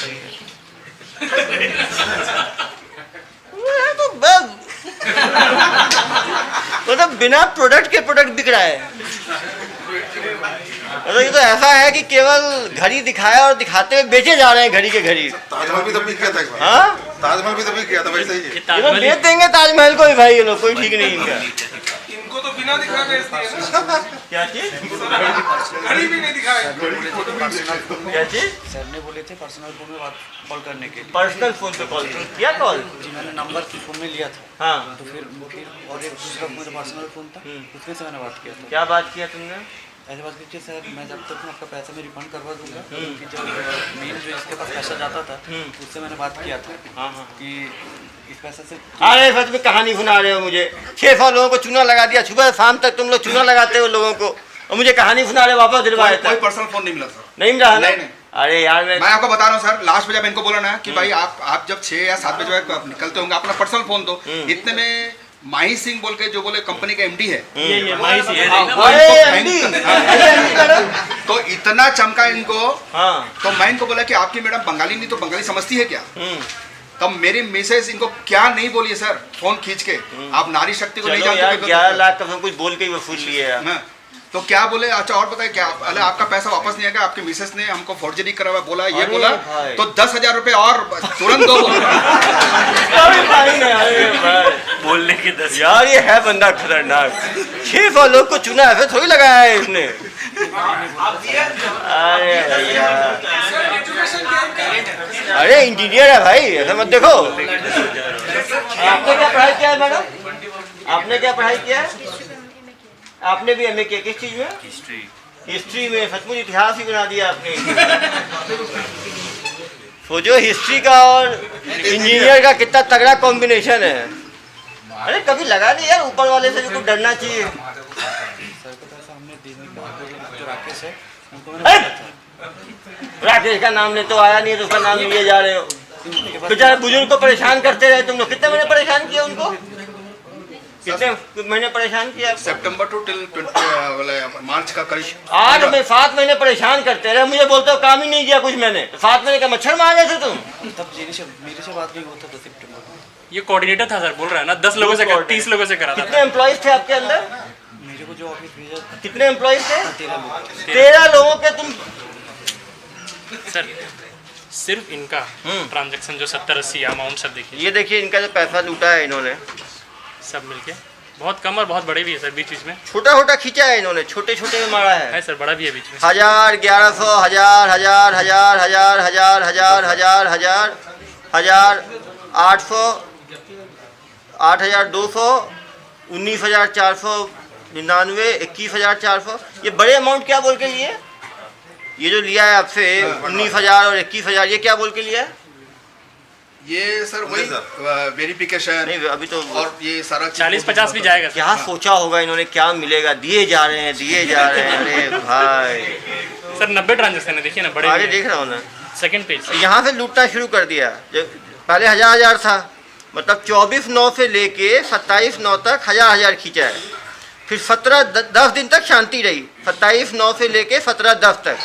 तो मतलब बिना प्रोडक्ट के प्रोडक्ट बिक रहा है। मतलब ये तो ऐसा है कि केवल घड़ी दिखाया और दिखाते हुए बेचे जा रहे हैं घड़ी के घड़ी। ताजमहल भी तभी किया था एक बार। हाँ, ताजमहल भी तभी किया था, वैसे ही है। ये तो बेच देंगे ताजमहल को ही भाई, ये लोग कोई ठीक नहीं इनका। इनको तो बिना दिखाए बेच दिए ना। क्या चीज? घड़ी भी नहीं दिखाए। क्या चीज? सर ने बोले थे पर्सनल फोन में कॉल करने के लिए। पर्सनल फोन पे कॉल किया? कॉल जी मैंने नंबर फोन में लिया था। हाँ, तो फिर और एक दूसरा मेरा पर्सनल फोन था, उसमें से मैंने बात किया था। क्या बात किया तुमने? ऐसे बात की कि सर मैं जब तक आपका पैसा मैं रिफंड करवा दूंगा, कि जब मेन जो इसके पास पैसा जाता था उससे मैंने बात किया था। हाँ हाँ। कि इस पैसे से अरे सच में कहानी सुना रहे हो मुझे। 600 लोगों को चूना लगा दिया, सुबह शाम तक तुम लोग चूना लगाते हो लोगों को, और मुझे कहानी सुना रहे, वापस दिलवाए कोई पर्सनल फोन नहीं मिला सर। नहीं मिला है ना? नहीं। अरे यार मैं आपको बता रहा हूँ सर, लास्ट में जब इनको बोला ना कि भाई आप जब 6 या 7 बजे निकलते होंगे अपना पर्सनल फोन दो, इतने में माही सिंह बोल के जो बोले कंपनी का MD है, ये माही सिंह है। वो तो इतना चमका इनको। हाँ, तो मैं इनको बोला कि आपकी मैडम बंगाली नहीं तो बंगाली समझती है क्या? तब मेरी मिसेज इनको क्या नहीं बोली है सर, फोन खींच के, आप नारी शक्ति को नहीं चलो यार जानते। 11 लाख का सब कुछ बोल के ही वसूल लिए यार। हाँ, तो क्या बोले? अच्छा और बताए क्या? अरे आपका पैसा वापस नहीं आएगा, आपके मिसेस ने हमको फॉर्जरी करवा बोला, ये अरे बोला भाई। तो 10,000 रुपए और तुरंत दो। अरे भाई, बोलने के 10 यार ये है बंदा खतरनाक। 600 लोग को चुना ऐसे थोड़ी लगाया है इसने। अरे यार, अरे इंजीनियर है भाई, ऐसा मत देखो। आपने क्या पढ़ाई किया है मैडम? आपने क्या पढ़ाई किया है? आपने भी MA किया, किस चीज में? हिस्ट्री में। सचमुच इतिहास ही बना दिया आपने। सोचो हिस्ट्री का और इंजीनियर का कितना तगड़ा कॉम्बिनेशन है। अरे कभी लगा नहीं यार, ऊपर वाले से भी कुछ डरना चाहिए। सर को पैसा हमने देने का जो राकेश है उनको मैंने बोला था। राकेश का नाम ले तो आया नहीं है, तो उसका नाम लिए जा रहे हो। बेचारे बुजुर्ग को परेशान करते रहे तुम लोग। कितने महीने परेशान किया उनको? कितने महीने परेशान किया? सितंबर टू टिल मार्च का करीब 8 में 7 महीने परेशान करते रहे। मुझे बोलते हो काम ही नहीं किया कुछ मैंने, तो 7 महीने का मच्छर मार रहे थे तुम। तब मेरे से बात नहीं होता था सितंबर में। ये कोऑर्डिनेटर था सर, बोल रहा है ना, 10 लोगों से 30 लोगों से करा था। कितने एम्प्लॉइज थे आपके अंदर? मेरे को जो ऑफिस भेजा था कितने एम्प्लॉइज थे? 13 लोग। 13 लोगों के तुम। सर सिर्फ इनका ट्रांजैक्शन जो 70-80 अमाउंट सब देखिए, ये देखिए इनका जो पैसा लूटा है इन्होंने, सब मिलके बहुत कम और बहुत बड़े भी है सर, बीच बीच में छोटा छोटा खींचा है इन्होंने, छोटे छोटे में मारा है। सर, बड़ा भी है बीच में। 1000, 1100, 1000, 1000, 1000, 1000, 1000, 1000, 1000, 1000, 1000, 800, 8200, 19,499, 21,400। ये बड़े अमाउंट क्या बोल के लिए? ये जो लिया है आपसे 19,000 और 21,000, ये क्या बोल के लिया है? ये सर वही वेरिफिकेशन नहीं अभी तो, और ये सारा 40-50 भी जाएगा। क्या सोचा होगा इन्होंने, क्या मिलेगा? दिए जा रहे हैं, दिए जा रहे हैं। अरे भाई सर 90 ट्रांजेक्शन है, देखिए ना, बड़े आगे देख रहा हूँ ना, सेकंड पेज। यहाँ से लूटना शुरू कर दिया। पहले 1000 था, मतलब 24/9 से लेके 27/9 तक 1000 खींचा है। फिर 10 दिन तक शांति रही, 27/9 से लेके 17/10 तक,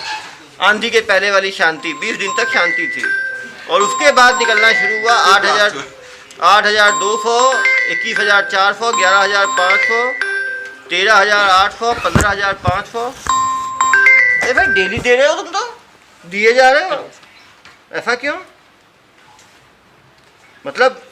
आंधी के पहले वाली शांति, 20 दिन तक शांति थी। और उसके बाद निकलना शुरू हुआ 8,200, 21,400, 11,500, 13,800, 15,500। अरे भाई डेली दे रहे हो तुम, तो दिए जा रहे हो, ऐसा क्यों? मतलब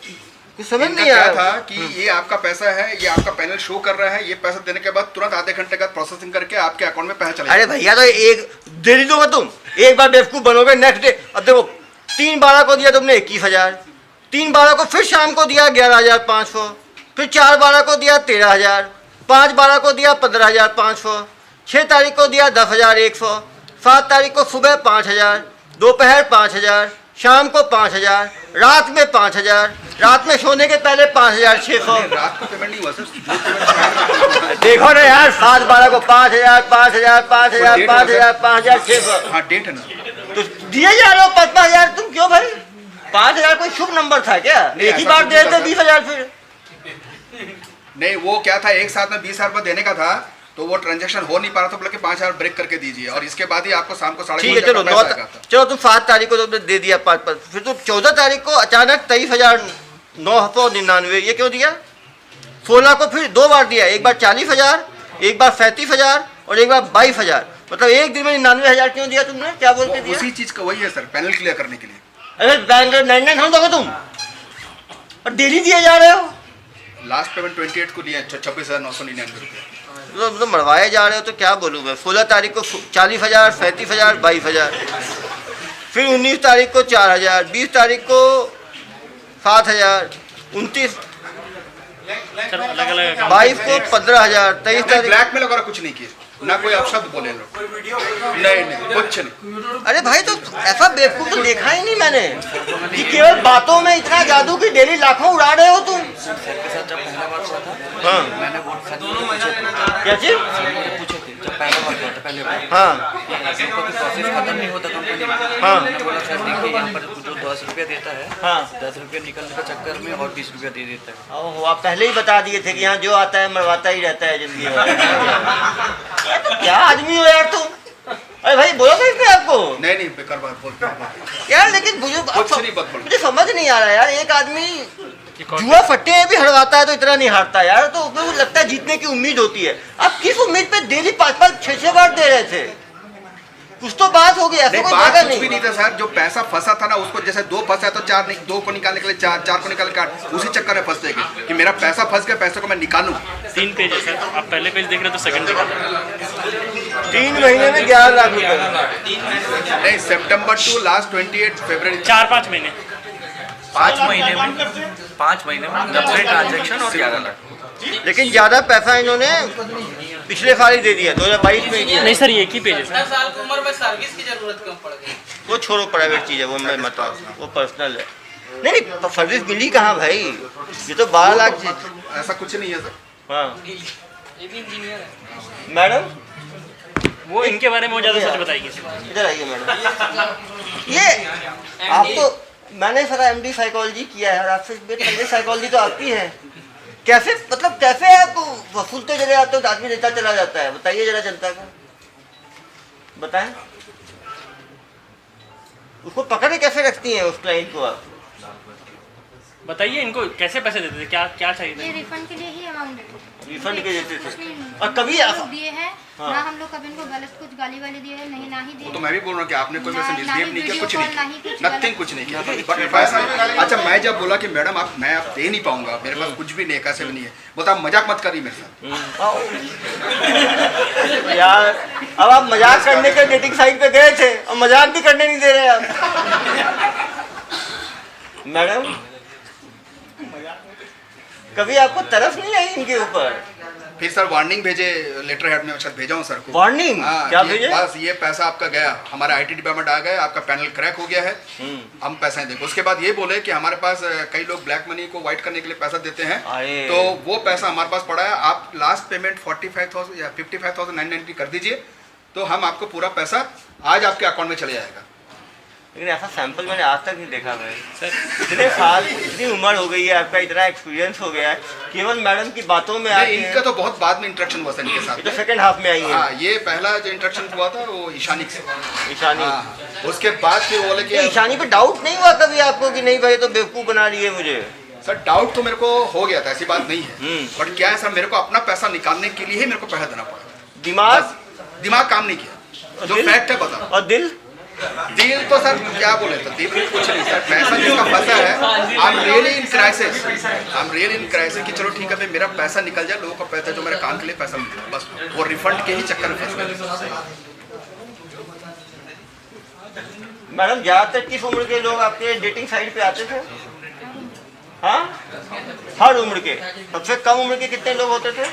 कुछ समझ नहीं आया था कि ये आपका पैसा है, ये आपका पैनल शो कर रहा है, ये पैसा देने के बाद तुरंत आधे घंटे का प्रोसेसिंग करके आपके अकाउंट में पैसा चलेगा। अरे भैया तो एक दे दोगे तुम, एक बार बेवकूफ बनोगे, नेक्स्ट डे। अब देखो 3/12 को दिया तुमने 21,000, 3/12 को फिर शाम को दिया 11,500, फिर 4/12 को दिया 13,000, 5/12 को दिया 15,500, 6 तारीख को दिया 10,100, 7 तारीख को सुबह 5,000, दोपहर 5,000, शाम को 5,000, रात में 5,000, रात में सोने के पहले 5,600। रात को पेमेंट नहीं हुआ सर। देखो ना यार, 7/12 को 5,000, 5,000, 5,000, 5,000, 5,600। हाँ डेट है ना। तो दिए जा रहे हो 5,000, तुम क्यों भाई? 5,000 कोई शुभ नंबर था क्या? नहीं, एक ही ऐसा बार कुछ दे नहीं देते था, 20,000 फिर। नहीं, वो क्या था, एक साथ में 20,000 रुपये देने का था, तो वो ट्रांजैक्शन हो नहीं पा रहा था, बोले कि 5,000 ब्रेक करके दीजिए और इसके बाद ही आपको शाम को 5:30 ठीक है, चलो चलो तुम 7 तारीख को तुमने दे दिया 5, फिर तुम 14 तारीख को अचानक 23,999 ये क्यों दिया? 16 को फिर 2 बार दिया, एक बार 40,000, एक बार 37,000 और एक बार 22,000, मतलब एक दिन में 99,000 क्यों दिया तुमने? क्या बोल के दिया? उसी चीज का वही है सर, पैनल क्लियर करने के लिए। अरे बैंक 99 दोगे तुम और डेली दिए जा रहे हो। लास्ट पेमेंट 28 को लिया 26,999 रुपये। तो मरवाए जा रहे हो तो क्या बोलूँ मैं। 16 तारीख को 40,000, 37,000, 22,000, फिर 19 तारीख को 4,000, 20 तारीख को 7,000, 29 अलग अलग 22 को 15,000, 23 तारीख। ब्लैकमेल वगैरह कुछ नहीं किए, ना कोई अपशब्द बोले लोग, नहीं कुछ नहीं। अरे भाई तो ऐसा बेवकूफ तो देखा ही नहीं मैंने कि केवल बातों में इतना जादू की डेली लाखों उड़ा रहे हो तुम। सर के साथ जब पहला बार हुआ था, हाँ मैंने वो सर मुझे पूछे थे, क्या चीज? पूछे थे जब पहला बार हुआ था, पहले बार हाँ उनको भी प्रोसेस खत्म नहीं होता कंपनी में। हाँ। मैंने बोला सर देखिए यहाँ पर जो 10 रुपया देता है, हाँ 10 रुपया निकलने के चक्कर में और 20 रुपया दे देता है। ओहो, आप पहले ही बता दिए थे कि यहाँ जो आता है मरवाता ही रहता है जिंदगी में। तो क्या आदमी हो यार तुम। अरे भाई बोलो तो इसने आपको। नहीं बेकार बात बोलते यार लेकिन मुझे कुछ नहीं बात बोल। मुझे समझ नहीं आ रहा यार, एक आदमी जुआ फट्टे भी हरवाता है तो इतना नहीं हारता यार, तो उसमें लगता है जीतने की उम्मीद होती है। आप किस उम्मीद पे डेली 5-5, 6-6 बार दे रहे थे? कुछ तो बात होगी, ऐसा कोई बात जगह कुछ भी नहीं था सर। जो पैसा फंसा था ना, उसको जैसे 2 फंसा तो 4 नहीं, 2 को निकालने के लिए 4 को निकाल कर उसी चक्कर में फंस जाएगी कि मेरा पैसा फंस गया, पैसे को मैं निकालूं। 3 पेज है सर, आप पहले पेज देख रहे हो तो सेकंड पेज 3 महीने में 11 लाख रुपए। नहीं, सितंबर टू लास्ट 28 फरवरी 4-5 महीने 5 महीने में 5 महीने में 90 ट्रांजेक्शन और 11 लाख। लेकिन ज्यादा पैसा इन्होंने पिछले साल ही दे दिया, 2022 में ही दिया। नहीं सर, ये एक ही पेज है सर। साल की उम्र में सर्विस की जरूरत क्यों पड़ गई? वो छोड़ो, प्राइवेट चीज है वो, मैं मत आओ, वो पर्सनल है। नहीं तो सर्विस मिली कहाँ भाई, ये तो 12 लाख। ऐसा कुछ नहीं है सर। हाँ ये भी इंजीनियर है मैडम, वो इनके बारे में वो ज़्यादा सच बताएगी। इधर आइए मैडम। ये आप तो, मैंने सारा MD साइकोलॉजी किया है और आपसे पहले साइकोलॉजी तो आपकी है। कैसे मतलब कैसे आप वसूलते चले जाते हो तो आदमी देता चला जाता है? बताइए जरा जनता को, बताएं। उसको पकड़ के कैसे रखती हैं उस क्लाइंट को आप? बताइए इनको कैसे पैसे देते थे, क्या क्या चाहिए ये था? रिफंड के लिए ही अमाउंट देते थे। रिफंड के देते कुछ थे? नहीं, और कभी हम लोग दिए हैं हाँ। ना, हम लोग कभी इनको गलत कुछ गाली वाली दिए हैं, नहीं ना ही वो दिए। तो मैं भी बोल रहा हूँ कि आपने कोई वैसे ना ही मिसबिहेव नहीं किया, वीडियो कुछ कॉल, नहीं ना ही किया, कुछ नथिंग, गलत। कुछ नहीं किया। बट पैसा, अच्छा मैं जब बोला कि मैडम आप, मैं आप दे नहीं पाऊंगा, मेरे पास कुछ भी नहीं है, कैसे भी नहीं है, बोलता आप मजाक मत करिए मेरे साथ। यार अब आप मजाक करने के डेटिंग साइट पे गए थे और मजाक भी करने नहीं दे रहे आप। मैडम कभी आपको तरफ नहीं आई इनके ऊपर? फिर सर वार्निंग भेजे, लेटर हेड में शायद भेजा हूँ सर को। वार्निंग हाँ, क्या ये भेजे? बस ये पैसा आपका गया, हमारा IT डिपार्टमेंट आ गया, आपका पैनल क्रैक हो गया है, हम पैसा नहीं देंगे। उसके बाद ये बोले कि हमारे पास कई लोग ब्लैक मनी को वाइट करने के लिए पैसा देते हैं, तो वो पैसा हमारे पास पड़ा है, आप लास्ट पेमेंट 45,000 या 55,990 कर दीजिए, तो हम आपको पूरा पैसा आज आपके अकाउंट में चले जाएगा। लेकिन ऐसा सैंपल मैंने आज तक नहीं देखा भाई। सर इतने साल, इतनी उम्र हो गई है आपका, इतना एक्सपीरियंस हो गया है, केवल मैडम की बातों में आके इनका तो बहुत बाद में इंटरेक्शन हुआ सर इनके साथ। ये तो सेकंड हाफ में आई है। हाँ, ये पहला जो इंटरेक्शन हुआ था वो ईशानी से। ईशानी, हाँ, उसके बाद फिर बोले कि ईशानी पे डाउट नहीं हुआ कभी आपको कि नहीं भाई तो बेवकूफ बना रही है मुझे? सर डाउट तो मेरे को हो गया था, ऐसी बात नहीं है, बट क्या है सर, मेरे को अपना पैसा निकालने के लिए ही मेरे को पैसा देना पड़ा। दिमाग काम नहीं किया, जो फैक्ट है बता। और दिल तो सर क्या बोले, तो दिल कुछ नहीं सर, पैसा जिसका फंसा है, I am really in crisis, कि चलो ठीक है भाई मेरा पैसा निकल जाए, लोगों का पैसा जो मेरे काम के लिए पैसा मिल जाए, बस वो रिफंड के ही चक्कर में फंस गए। मैडम ज्यादातर किस उम्र के लोग आपके डेटिंग साइट पे आते थे? हाँ, हर उम्र के। सबसे कम उम्र के कितने लोग होते थे?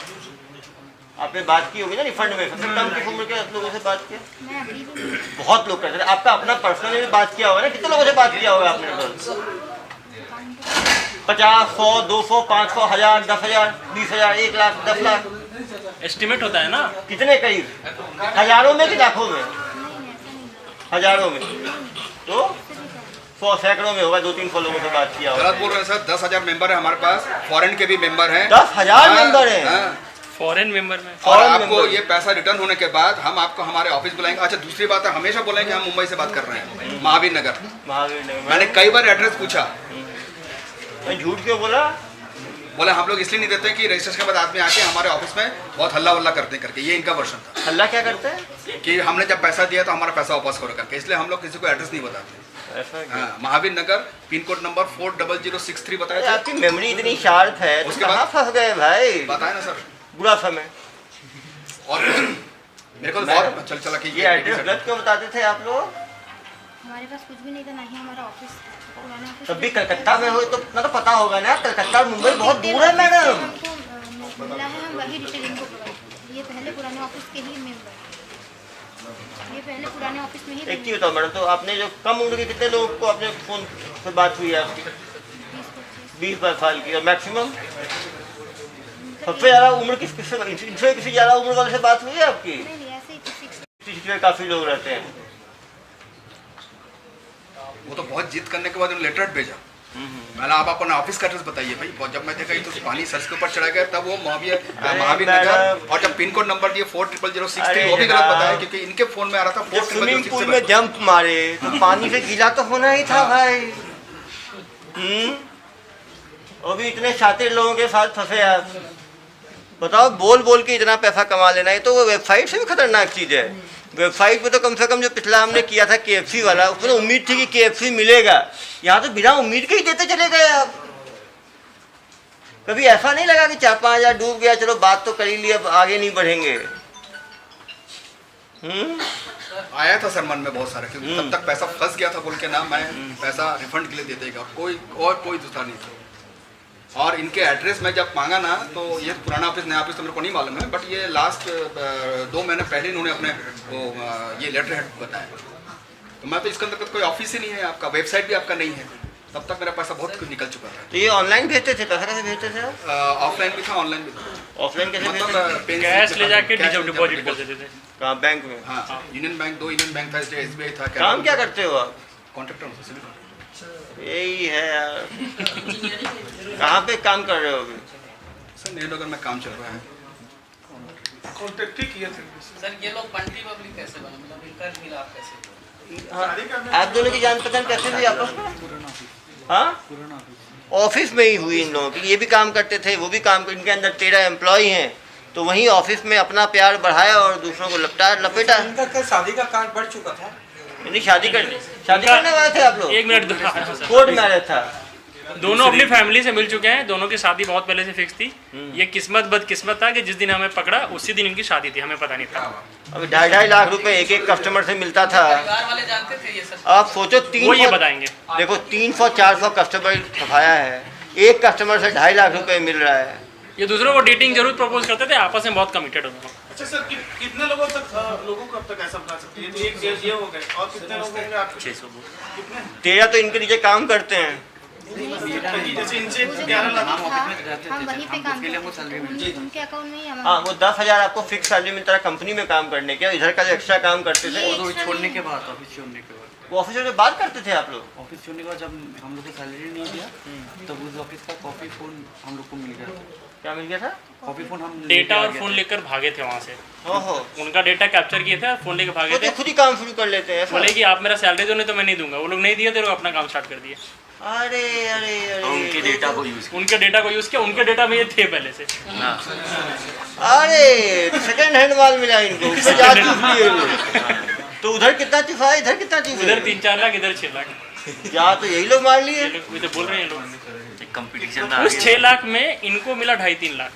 आपने बात की होगी ना रिफंड में, सबसे कम किस उम्र के लोगों से बात किया? बहुत लोग करते थे। आपका अपना पर्सनली भी बात किया होगा ना, कितने लोगों से बात किया होगा आपने? 50, 100, 200, 500, 1000, 10,000, 20,000, 1 लाख, 10 लाख एस्टिमेट होता है ना। कितने करीब? हजारों में कि लाखों में? हजारों में। तो सैकड़ों में होगा, 2-300 लोगों से बात किया होगा। गलत बोल रहे हैं सर, 10,000 मेंबर है हमारे पास, फॉरेन के भी मेंबर हैं। 10,000 मेंबर हैं? फॉरेन मेंबर में। और आपको ये पैसा रिटर्न होने के बाद हम आपको हमारे ऑफिस बुलाएंगे। अच्छा, दूसरी बात है, हमेशा बोलेंगे हम मुंबई से बात कर रहे हैं, महावीर नगर। मैंने कई बार एड्रेस पूछा, झूठ क्यों बोला? बोले हम लोग इसलिए नहीं देते कि रजिस्ट्रेशन के बाद आदमी आके हमारे ऑफिस में बहुत हल्ला वल्ला करते करके, ये इनका वर्षन था। हल्ला क्या करते हैं? कि हमने जब पैसा दिया तो हमारा पैसा वापस करो करके, इसलिए हम लोग किसी को एड्रेस नहीं बताते। हाँ, महावीर नगर, पिन कोड नंबर 40063 बताया। आपकी मेमोरी इतनी शार्प है, तो कहाँ फंस गए भाई? बताए ना सर, बुरा समय। और मेरे को बहुत चला कि ये एड्रेस गलत क्यों बताते थे आप लोग? हमारे पास कुछ भी नहीं था, ना ही हमारा ऑफिस, पुराना ऑफिस। तब भी कलकत्ता में हो तो इतना तो पता होगा ना, कलकत्ता और मुंबई बहुत दूर है मैडम। हमको मिला है, हम वही डिटेल इनको प्रोवाइड करते हैं। ये पहले पुराने ऑफिस के ही मेंबर, ये पहले पुराने ऑफिस में ही। एक चीज बताओ मैडम, तो आपने जो कम उम्र के कितने लोगों को अपने फोन से बात हुई है आपकी? 20-22 साल की। और मैक्सिमम सबसे ज्यादा उम्र किससे, इनसे किसी ज्यादा उम्र वाले से बात हुई है आपकी? काफी लोग रहते हैं। वो तो बहुत जिद करने के बाद उन्होंने लेटर भेजा। मैंने आप अपना ऑफिस का एड्रेस बताइए भाई। जब मैं देखा तो पानी सर के ऊपर चढ़ा गया, तब वो महावीर नगर, और जब पिन कोड नंबर दिए 40063 वो भी गलत बताया, क्योंकि इनके फोन में आ रहा था 40063। स्विमिंग पूल में जंप मारे तो पानी से गीला तो होना ही था भाई। और भी इतने शातिर लोगों के साथ फंसे आप। बताओ, बोल बोल के इतना पैसा कमा लेना है, तो वो वेबसाइट से भी खतरनाक चीज़ है। वेबसाइट पे तो कम से कम जो पिछला हमने किया था KFC वाला, उसमें तो उम्मीद थी कि KFC मिलेगा। यहाँ तो बिना उम्मीद के ही देते चले गए आप। कभी ऐसा नहीं लगा कि 4-5 हज़ार डूब गया, चलो बात तो कर ही ली, अब आगे नहीं बढ़ेंगे? आया था सर मन में बहुत सारा, क्योंकि तब तक पैसा फंस गया था बोल के ना, मैं पैसा रिफंड के लिए दे देगा, कोई दूसरा नहीं था। और इनके एड्रेस में जब मांगा ना, तो ये पुराना ऑफिस नया ऑफिस तो मेरे को नहीं मालूम है, बट ये लास्ट 2 महीने पहले इन्होंने अपने ये लेटर हेड बताया। तो मैं तो इसके अंदर कोई ऑफिस ही नहीं है आपका, वेबसाइट भी आपका नहीं है, तब तक मेरा पैसा बहुत निकल चुका था। तो ये ऑनलाइन भेजते थे, पैसा कैसे भेजते थे आप? ऑफलाइन भी था, ऑनलाइन भी था। ऑफलाइन कैसे? मतलब कैश ले जाके डिपॉजिट कर देते थे। कहाँ? बैंक में? हाँ, यूनियन बैंक, 2 यूनियन बैंक था, SBI था। काम क्या करते हो आप? कॉन्ट्रैक्टर हूँ। यही है यार। कहाँ पे काम कर रहे हो अभी? सर नेहरू में काम चल रहा है। कॉन्ट्रैक्ट ही किए थे सर। ये लोग पंटी पब्लिक कैसे बने, मतलब इनका मिलाप कैसे? हाँ, आप दोनों की जान पहचान कैसे हुई आपस में? हाँ, ऑफिस में ही हुई इन लोगों की। ये भी काम करते थे, वो भी काम, इनके अंदर 13 एम्प्लॉय हैं, तो वहीं ऑफिस में अपना प्यार बढ़ाया और दूसरों को लपेटा। इनका शादी का कार्ड बढ़ चुका था। नहीं, शादी करने वाले थे आप लोग? 1 मिनट, कोर्ट मैरिज था। दोनों अपनी फैमिली से मिल चुके हैं, दोनों की शादी बहुत पहले से फिक्स थी। ये किस्मत बदकिस्मत था कि जिस दिन हमें पकड़ा उसी दिन इनकी शादी थी, हमें पता नहीं था। अभी 2.5 लाख रुपए एक कस्टमर से मिलता था। परिवार वाले जानते थे ये सब? आप सोचो, 300 बताएंगे। देखो 300-400 कस्टमर खपाया है, एक कस्टमर से 2.5 लाख रुपए मिल रहा है। ये दूसरों को डेटिंग जरूर प्रपोज करते थे, आपस में बहुत कमिटेड होते थे। अच्छा सर, कितने लोगों को अब तक ऐसा बना सकते हैं? एक ये हो गए, और कितने लोग होंगे आपके? 600। कितने? 13 तो इनके नीचे काम करते हैं। जैसे इनसे 11 लाख हम वहीं पे काम करते हैं, उनके अकाउंट में ही हमारा। हाँ, वो 10,000 आपको फिक्स सैलरी मिलता है कंपनी में काम करने के, इधर का जो एक्स्ट्रा काम करते थे वो तो छोड़ने के बाद, ऑफिस छोड़ने के बाद। वो ऑफिस में बात करते थे आप लोग? ऑफिस छोड़ने के बाद जब हम लोग को सैलरी नहीं दिया, तब उस ऑफिस का कॉपी फोन हम लोग को मिल गया। क्या मिल गया था? कॉपी फोन हम डेटा और फोन लेकर भागे थे वहाँ से। ओहो, उनका डेटा कैप्चर किए थे और फोन लेकर भागे थे। खुद ही काम शुरू कर लेते हैं। बोले कि आप मेरा सैलरी दो, नहीं तो मैं नहीं दूंगा। वो लोग नहीं दिए थे, लोग अपना काम स्टार्ट कर दिए। अरे अरे अरे, उनके डेटा को यूज किया, उनके डेटा में ये थे पहले से। अरे सेकंड हैंड माल मिला इनको, उससे जात चूस लिए लोग। तो उधर कितना चूसा है, इधर कितना चूसा? उधर 3-4 लाख, इधर 6 लाख। क्या तो यही लोग मार लिए? बोल रहे हैं लोग कंपटीशन उस 6 लाख में इनको मिला 2.5-3 लाख।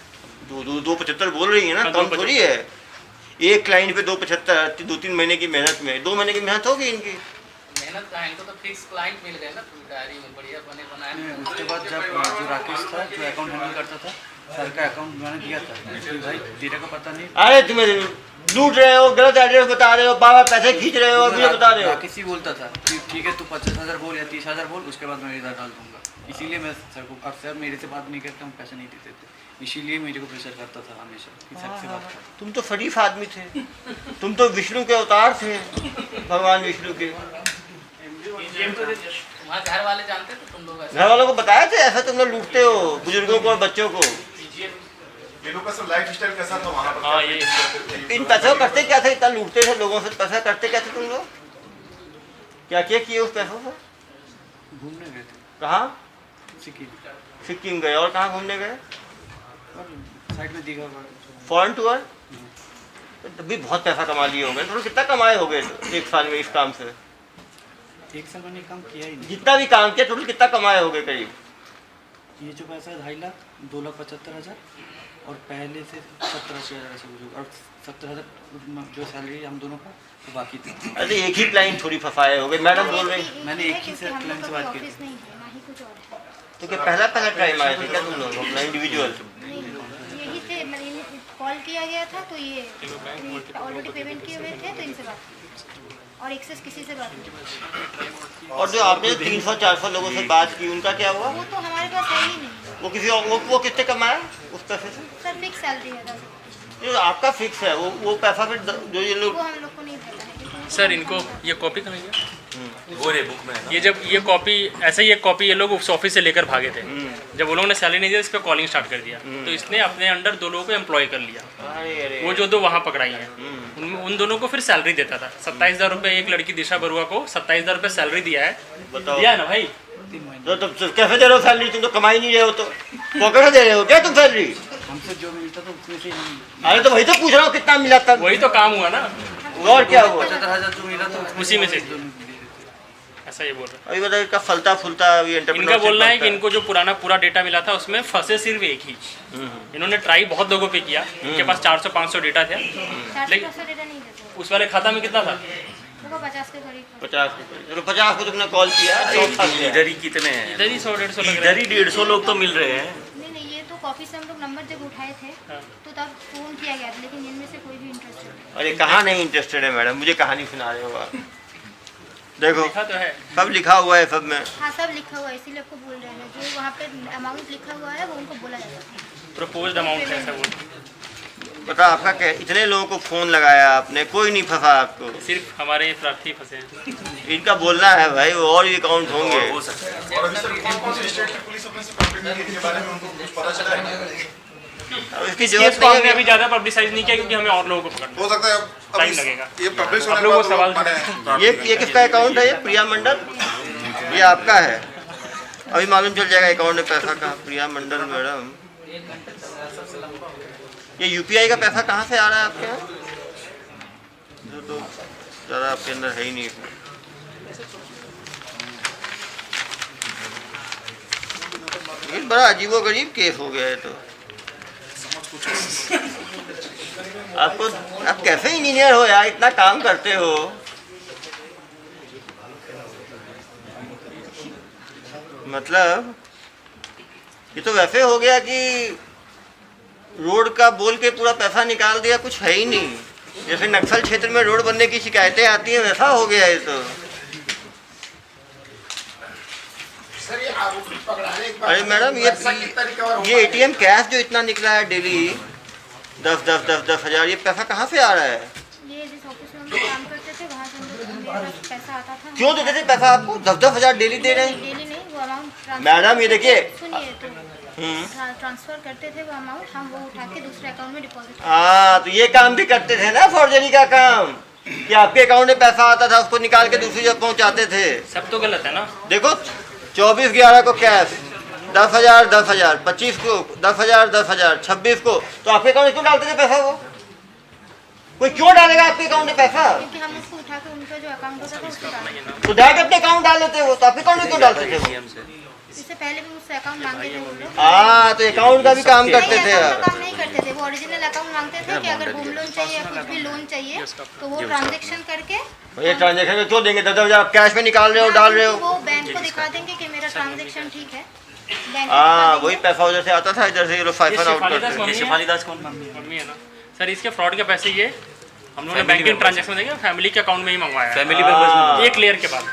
2.75 बोल रही है ना, कम थोड़ी है। एक क्लाइंट पे 2.75, 2-3 महीने की मेहनत में 2 महीने की मेहनत होगी इनकी। मेहनत का इनको तो फिक्स क्लाइंट मिल गए ना, डायरी में बढ़िया बने बनाए। उसके बाद जब जो राकेश था, जो अकाउंट हैंडल करता था, सर का अकाउंट मैंने दिया था, भाई डेटा का पता नहीं। अरे तुम्हें लूट रहे हो, गलत एड्रेस बता रहे हो, बाबा पैसे खींच रहे हो, अभी बता रहे हो। राकेश ही बोलता था कि ठीक है तू 25,000 बोल या 30,000 बोल, उसके बाद मैं इधर डाल दूंगा। इसीलिए मैं सर को, अब सर मेरे से बात नहीं करते, हम पैसे नहीं देते थे, इसीलिए मेरे को प्रेशर करता था हमेशा कि सर से बात कर। तुम तो शरीफ आदमी थे, तुम तो विष्णु के अवतार थे, भगवान विष्णु के। वहाँ घर वाले जानते थे तुम लोग घर वालों को बताया थे ऐसा तुम लोग लूटते हो बुजुर्गों को और बच्चों को? ये लोग का सब लाइफ स्टाइल कैसा था वहाँ पर? हाँ, ये इन पैसों को करते क्या थे? इतना लूटते थे लोगों से, पैसा करते क्या थे तुम लोग? क्या क्या किए उस पैसों से? घूमने गए थे कहाँ? सिक्किम गए। और कहाँ घूमने गए? साइड में दीघा फॉरेन टूर? तब भी बहुत पैसा कमा लिए होंगे। तो कितना कमाए होंगे एक साल में इस काम से? एक साल मैंने काम किया ही नहीं। जितना भी काम किया टोटल कितना कमाए होंगे करीब? ये जो पैसा है 2.5 लाख, 2,75,000 और पहले से 70,000 ऐसे कुछ, और 70,000 जो सैलरी हम दोनों का तो बाकी थी। अरे एक ही क्लाइंट थोड़ी फंसाए होंगे। मैडम बोल रही मैंने एक ही से क्लाइंट से बात की थी। तो क्या पहला टाइम आए थे क्या तुम लोग अपना इंडिविजुअल? यही थे, मैंने कॉल किया गया था तो ये ऑलरेडी पेमेंट किए हुए थे तो इनसे बात की और एक्सेस किसी से बात नहीं। और जो आपने 300-400 लोगों से बात की उनका क्या हुआ? वो तो हमारे पास है ही नहीं। वो किसी और वो कितने कमाए उस पैसे से? सर फिक्स सैलरी है जो आपका फिक्स है वो पैसा फिर जो ये लोग वो हम लोग को नहीं पता है। सर इनको ये कॉपी करेंगे वो रे बुक में है ना? ये जब ये कॉपी ऐसे ही एक कॉपी ये लोग उस ऑफिस से लेकर भागे थे। जब वो लोगों ने सैलरी नहीं दिया इस पर कॉलिंग स्टार्ट कर दिया तो इसने अपने अंडर 2 लोगों को एम्प्लॉय कर लिया। वो जो 2 वहाँ पकड़ाई हैं उन दोनों को फिर सैलरी देता था। 27,000 रुपये एक लड़की दिशा बरुआ को 27,000 रुपये सैलरी दिया है। दिया है ना भाई? तो कैसे दे रहे हो सैलरी? तुम तो कमाई नहीं रहे हो तो पॉकेट से दे रहे हो क्या तुम सैलरी? हमसे जो मिलता था उसमें से अरे तो वही तो पूछ रहा हूँ कितना मिला तब? वही तो काम हुआ ना। और क्या हुआ? 75,000 जो मिला था उसी में से ऐसा ये बोल रहा है। अभी बताइए इसका फलता फुलता इनका बोलना है कि इनको जो पुराना पूरा डेटा मिला था उसमें फंसे सिर्फ एक ही। इन्होंने ट्राई बहुत लोगों पे किया। इनके पास 400-500 डेटा थे लेकिन उस वाले खाता में कितना था? 50 के करीब। 50 को तुमने कॉल किया? इधर ही कितने हैं? इधर ही 100-150 लग रहे इधर ही 150 लोग तो मिल रहे हैं। नहीं ये तो कॉफी से हम लोग नंबर जब उठाए थे तो तब फोन किया गया था लेकिन इनमें से कोई भी इंटरेस्टेड नहीं। अरे कहाँ नहीं इंटरेस्टेड है मैडम? मुझे कहानी सुना रहे हो आप? देखो लिखा तो है, सब लिखा हुआ है सब में। हाँ सब लिखा हुआ है इसीलिए आपको बोल रहे हैं जो वहाँ पे अमाउंट लिखा हुआ है वो उनको बोला जाता है। प्रपोज्ड अमाउंट है ऐसा बोल। पता आपका क्या? इतने लोगों को फोन लगाया आपने, कोई नहीं फंसा आपको? सिर्फ हमारे प्रार्थी फंसे हैं। इनका बोलना है भाई वो और भी अकाउंट होंगे। और अभी सर कौन सी स्टेट की पुलिस अपने से कंप्लेंट की इसके बारे में उनको कुछ पता चला है? इसकी केस जरूरत को हमने नहीं अभी ज़्यादा पब्लिसाइज नहीं किया क्योंकि हमें और लोगों को पकड़ना हो सकता है टाइम लगेगा। ये पब्लिश होने आप लोगों के को बाद सवाल ये किसका अकाउंट है? ये प्रिया मंडल ये आपका है? अभी मालूम चल जाएगा अकाउंट में पैसा कहाँ। प्रिया मंडल मैडम ये यूपीआई का पैसा कहाँ से आ रहा है आपके यहाँ? जो तो ज़्यादा आपके अंदर है ही नहीं इसमें। लेकिन बड़ा अजीबोगरीब केस हो गया है। तो आप कैसे इंजीनियर हो यार? इतना काम करते हो। मतलब ये तो वैसे हो गया कि रोड का बोल के पूरा पैसा निकाल दिया, कुछ है ही नहीं। जैसे नक्सल क्षेत्र में रोड बनने की शिकायतें आती हैं वैसा हो गया है। तो अरे मैडम ये एटीएम कैश जो इतना निकला है डेली 10 हज़ार, ये पैसा कहाँ से आ रहा है? ये जिस ऑफिस में हम लोग काम करते थे वहाँ से मेरे पास पैसा आता था। क्यों देते थे पैसा आपको? 10 हज़ार डेली दे रहे हैं? डेली नहीं वो अमाउंट मैडम ये देखिए सुनिए तो ट्रांसफर करते थे वो अमाउंट हम वो उठा के दूसरे अकाउंट में डिपॉजिट। हाँ तो ये काम भी करते थे ना फॉर्जरी का काम कि आपके अकाउंट में पैसा आता था उसको निकाल के दूसरी जगह पहुँचाते थे। सब तो गलत है ना। देखो 24/11 को कैश 10 हज़ार 25 को 10 हज़ार 26 को, तो आपके अकाउंट में क्यों डालते थे पैसा? वो कोई क्यों डालेगा आपके अकाउंट में पैसा? क्योंकि हम उसको उठा के उनका जो अकाउंट होता था उसको डालते तो डायरेक्ट अपने अकाउंट डाल लेते हो, तो आपके अकाउंट में क्यों डालते थे वो? इससे पहले भी मुझसे अकाउंट मांगते थे वो लोग। हाँ तो अकाउंट का भी काम करते थे आप। काम नहीं करते थे वो ओरिजिनल अकाउंट मांगते थे कि अगर होम लोन चाहिए या कुछ भी लोन चाहिए तो वो ट्रांजैक्शन करके ये ट्रांजैक्शन में क्यों देंगे? 10 हज़ार आप कैश में निकाल रहे हो डाल रहे हो। वो बैंक को दिखा देंगे कि मेरा ट्रांजैक्शन ठीक है। हाँ वही पैसा उधर से आता था, इधर से ये लोग साइफन आउट करते थे। शेफाली दास कौन मम्मी है ना सर? इसके फ्रॉड के पैसे ये हम लोगों ने बैंकिंग ट्रांजैक्शन देंगे फैमिली के अकाउंट में ही मंगवाया। फैमिली मेंबर्स एक क्लियर के बाद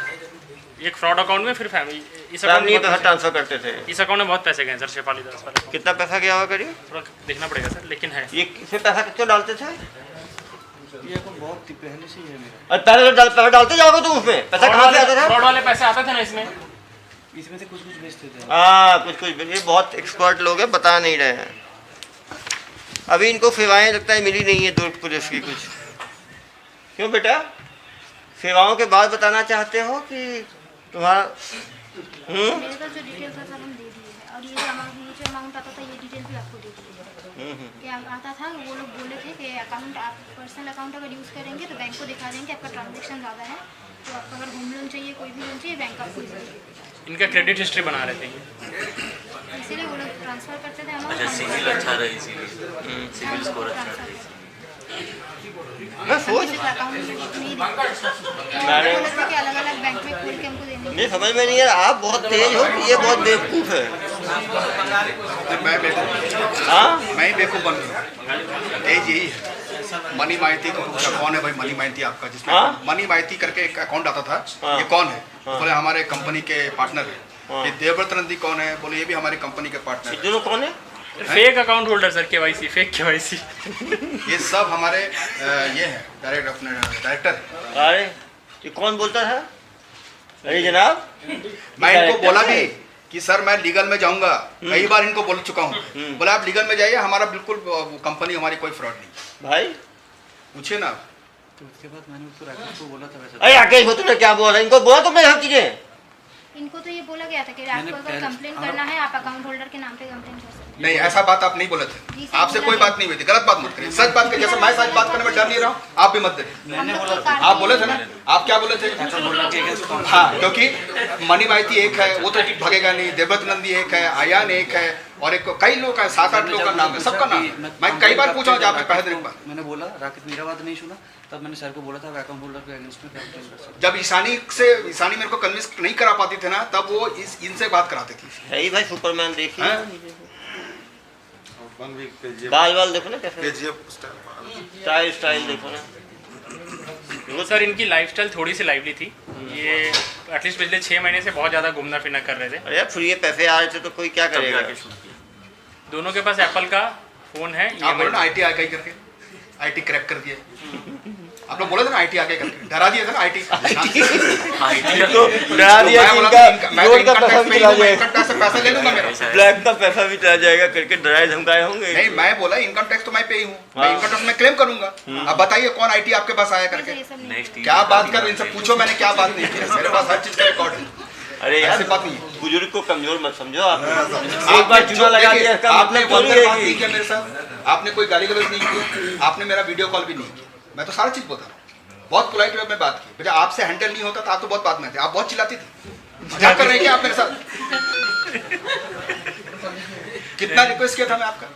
एक फ्रॉड अकाउंट में फिर फैमिली इस अकाउंट में पैसा ट्रांसफर करते थे। इस अकाउंट में बहुत पैसे गए सर शेफाली दास वाले। कितना पैसा गया होगा करीब? थोड़ा देखना पड़ेगा सर लेकिन है। ये इसमें पैसा क्यों डालते थे? ये अकाउंट बहुत पहले से ही है मेरा। और पहले पैसा डालते जाओगे तुम उसमें? पैसा कहाँ से आता था? फ्रॉड वाले पैसे आते थे ना इसमें इसमें से कुछ कुछ बेचते थे। हाँ कुछ कुछ, ये बहुत एक्सपर्ट लोग हैं, बता नहीं रहे हैं। अभी इनको सेवाएं लगता है मिली नहीं है दुर्ग पुलिस की कुछ। क्यों बेटा, सेवाओं के बाद बताना चाहते हो कि तुम्हारा मेरे पास जो डिटेल था सब हम दे दिए हैं, और ये जो अमाउंट आता था ये डिटेल भी आपको दे दिए हैं। क्या आता था, वो लोग बोले थे कि अकाउंट आप पर्सनल अकाउंट अगर यूज़ करेंगे तो बैंक को दिखा देंगे आपका ट्रांजेक्शन ज़्यादा है, तो आपका अगर होम लोन चाहिए, कोई भी लोन चाहिए, बैंक आपको इनका क्रेडिट हिस्ट्री बना रहे थे, इसीलिए वो लोग ट्रांसफ़र करते थे अमाउंट। अच्छा सिविल अच्छा रहे इसीलिए, सिविल स्कोर अच्छा रहे। मैं सोच अलग अलग बैंक में खोल के हमको देने। नहीं समझ में नहीं यार, आप बहुत तेज हो, ये बहुत बेवकूफ़ है। मैं बेवकूफ़, हाँ मैं ही बेवकूफ़ बन गया। तेज यही है। मनी माइती को पूछा कौन है भाई मनी माइती आपका, जिसमें मनी माइती करके एक अकाउंट आता था, ये कौन है? बोले हमारे कंपनी के पार्टनर है। ये देवव्रत नंदी कौन है? बोले ये भी हमारी कंपनी के पार्टनर है। दोनों कौन है? Fake account holder sir, KYC fake KYC. ये सब हमारे ये है डायरेक्ट अपने डायरेक्टर। अरे ये कौन बोलता था? अरे जनाब मैं इनको बोला भी कि सर मैं लीगल में जाऊंगा, कई बार इनको बोल चुका हूँ। बोला आप लीगल में जाइए, हमारा बिल्कुल कंपनी हमारी कोई फ्रॉड नहीं। भाई पूछिए ना। तो उसके बाद मैंने उसको राकेश को बोला था वैसे। अरे राकेश तुमने क्या बोला? इनको बोला तुमने सब चीजें? इनको तो ये बोला गया था कि आपको अगर कंप्लेन करना है आप अकाउंट होल्डर के नाम पे कंप्लेन कर सकते हैं। नहीं ऐसा बात आप नहीं बोले थे, आपसे कोई बात नहीं हुई थी। गलत बात मत करिए, सच बात करिए। जैसे मैं सच बात करने में डर नहीं रहा हूँ, आप भी मत डरिए। मैंने बोला था, आप बोले थे ना, आप क्या बोले थे? हाँ क्योंकि मनी माइती एक है, वो तो भगेगा नहीं। देवव्रत नंदी एक है, आयान एक है, और एक कई लोग हैं, 7-8 लोग का नाम है, सबका नाम है। मैं कई बार पूछा हूँ जहाँ पे पहले दिन बाद मैंने बोला राकेश मेरा बात नहीं सुना, तब मैंने सर को बोला था अकाउंट होल्डर के अगेंस्ट में कंप्लेन कर सकते। जब ईशानी मेरे को कन्विंस नहीं करा पाती थे ना, तब वो इनसे बात कराती थी। सही भाई, सुपरमैन देखिए, बाल बाल देखो ना कैसे, स्टाइल देखो ना। वो सर इनकी लाइफस्टाइल थोड़ी सी लाइवली थी। ये एटलीस्ट पिछले 6 महीने से बहुत ज़्यादा घूमना फिरना कर रहे थे। अरे यार फ्री पैसे आ रहे थे तो कोई क्या करेगा। दोनों के पास एप्पल का फोन है। आप बोलो ना IT आ गई करके, IT क्रैक कर दिए। आप लोग बोले थे ना IT आ गई करके, डरा दिए थे ना IT तो डरा दिया कि इनका रोड का पैसा भी चला जाएगा, पैसा ले लूंगा मेरा, ब्लैक का पैसा भी चला जाएगा करके डराए धमकाए होंगे। नहीं मैं बोला इनकम टैक्स तो मैं पे ही हूँ, मैं इनकम टैक्स में क्लेम करूंगा। अब बताइए कौन IT आपके पास आया करके? क्या बात कर, इनसे पूछो मैंने क्या बात नहीं की, मेरे पास हर चीज का रिकॉर्ड है। अरे यार बात नहीं, बुजुर्ग को कमजोर मत समझो आप। एक बार चूना लगा दिया इसका मतलब थोड़ी है बात नहीं किया मेरे साथ, आपने कोई गाली गलौज नहीं किया, आपने मेरा वीडियो कॉल भी नहीं किया, मैं तो सारा चीज बता रहा हूँ। बहुत पोलाइट वे में बात की, बेटा आपसे हैंडल नहीं होता था, आप तो बहुत बात में थे, आप बहुत चिल्लाती थी। मजाक कर रहे हैं क्या आप मेरे साथ? कितना रिक्वेस्ट किया था मैं आपका?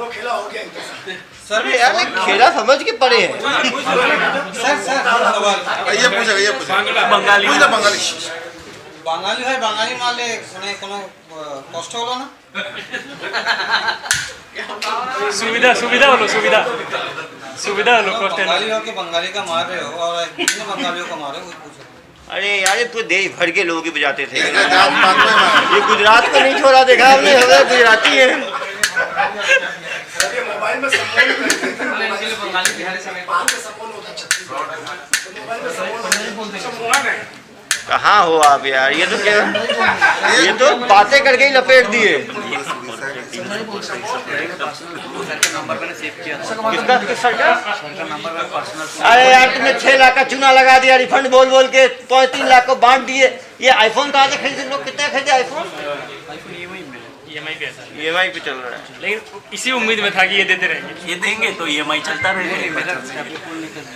खेला हो गया सर यार खेला समझ के पड़े हैं। ये पूछा बंगाली বাঙালি হয় বাঙালি মালে মানে কোনো কষ্ট হলো না सुविधा हलो कॉस्ट बंगाली हो के बंगाली का मार रहे हो और कितने बंगालियों का मारे वो पूछो। अरे यार ये तो देश भर के लोग ही बजाते थे, ये गुजरात को नहीं छोड़ा, देखा हमने, गुजराती है। मोबाइल में बंगाली बिहारी से कहाँ हो आप यार? ये तो क्या, ये तो बातें करके ही लपेट दिए। किसका सर का? अरे यार तुमने 6 लाख का चूना लगा दिया, रिफंड बोल बोल के 3 लाख को बांट दिए। ये आईफोन कहाँ से खरीदे लोग? कितने खरीदे आईफोन? EMI पे चल रहा है, लेकिन इसी उम्मीद में था कि ये देते रहेंगे, ये देंगे तो EMI चलता रहेगा,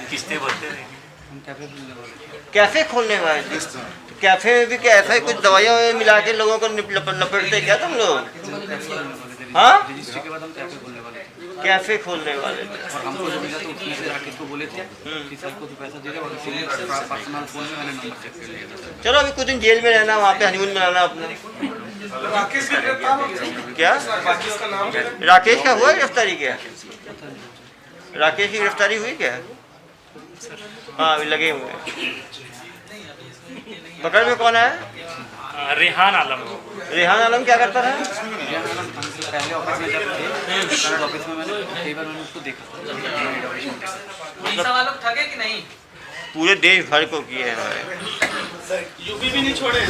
किस्तें भरते रहेंगे। कैफे खोलने वाले? तो कैफे में भी क्या ऐसा ही कुछ दवाइयाँ मिला के लोगों को लपेटते क्या तुम लोग? हाँ रजिस्ट्री के बाद हम कैफे खोलने वाले थे, कैफे खोलने वाले थे। और हमको जो मिला तो उसमें से राकेश को बोले थे कि सर को तो पैसा दे रहे और इसीलिए पर्सनल फोन में मैंने नंबर चेक कर लिया था। चलो अभी कुछ दिन जेल में रहना, वहाँ पे हनीमून मनाना अपना। राकेश की गिरफ्तार क्या राकेश का नाम है? राकेश का हुआ गिरफ्तारी? क्या राकेश की गिरफ्तारी हुई क्या? हाँ अभी लगे हुए हैं। पकड़ में कौन है? रेहान आलम। रेहान आलम क्या करता था? पहले ऑफिस में जब थे ऑफिस में मैंने कई बार मैंने उसको देखा उड़ीसा वालों ठगे कि नहीं? पूरे देश भर को किए हैं। यूपी भी नहीं छोड़े।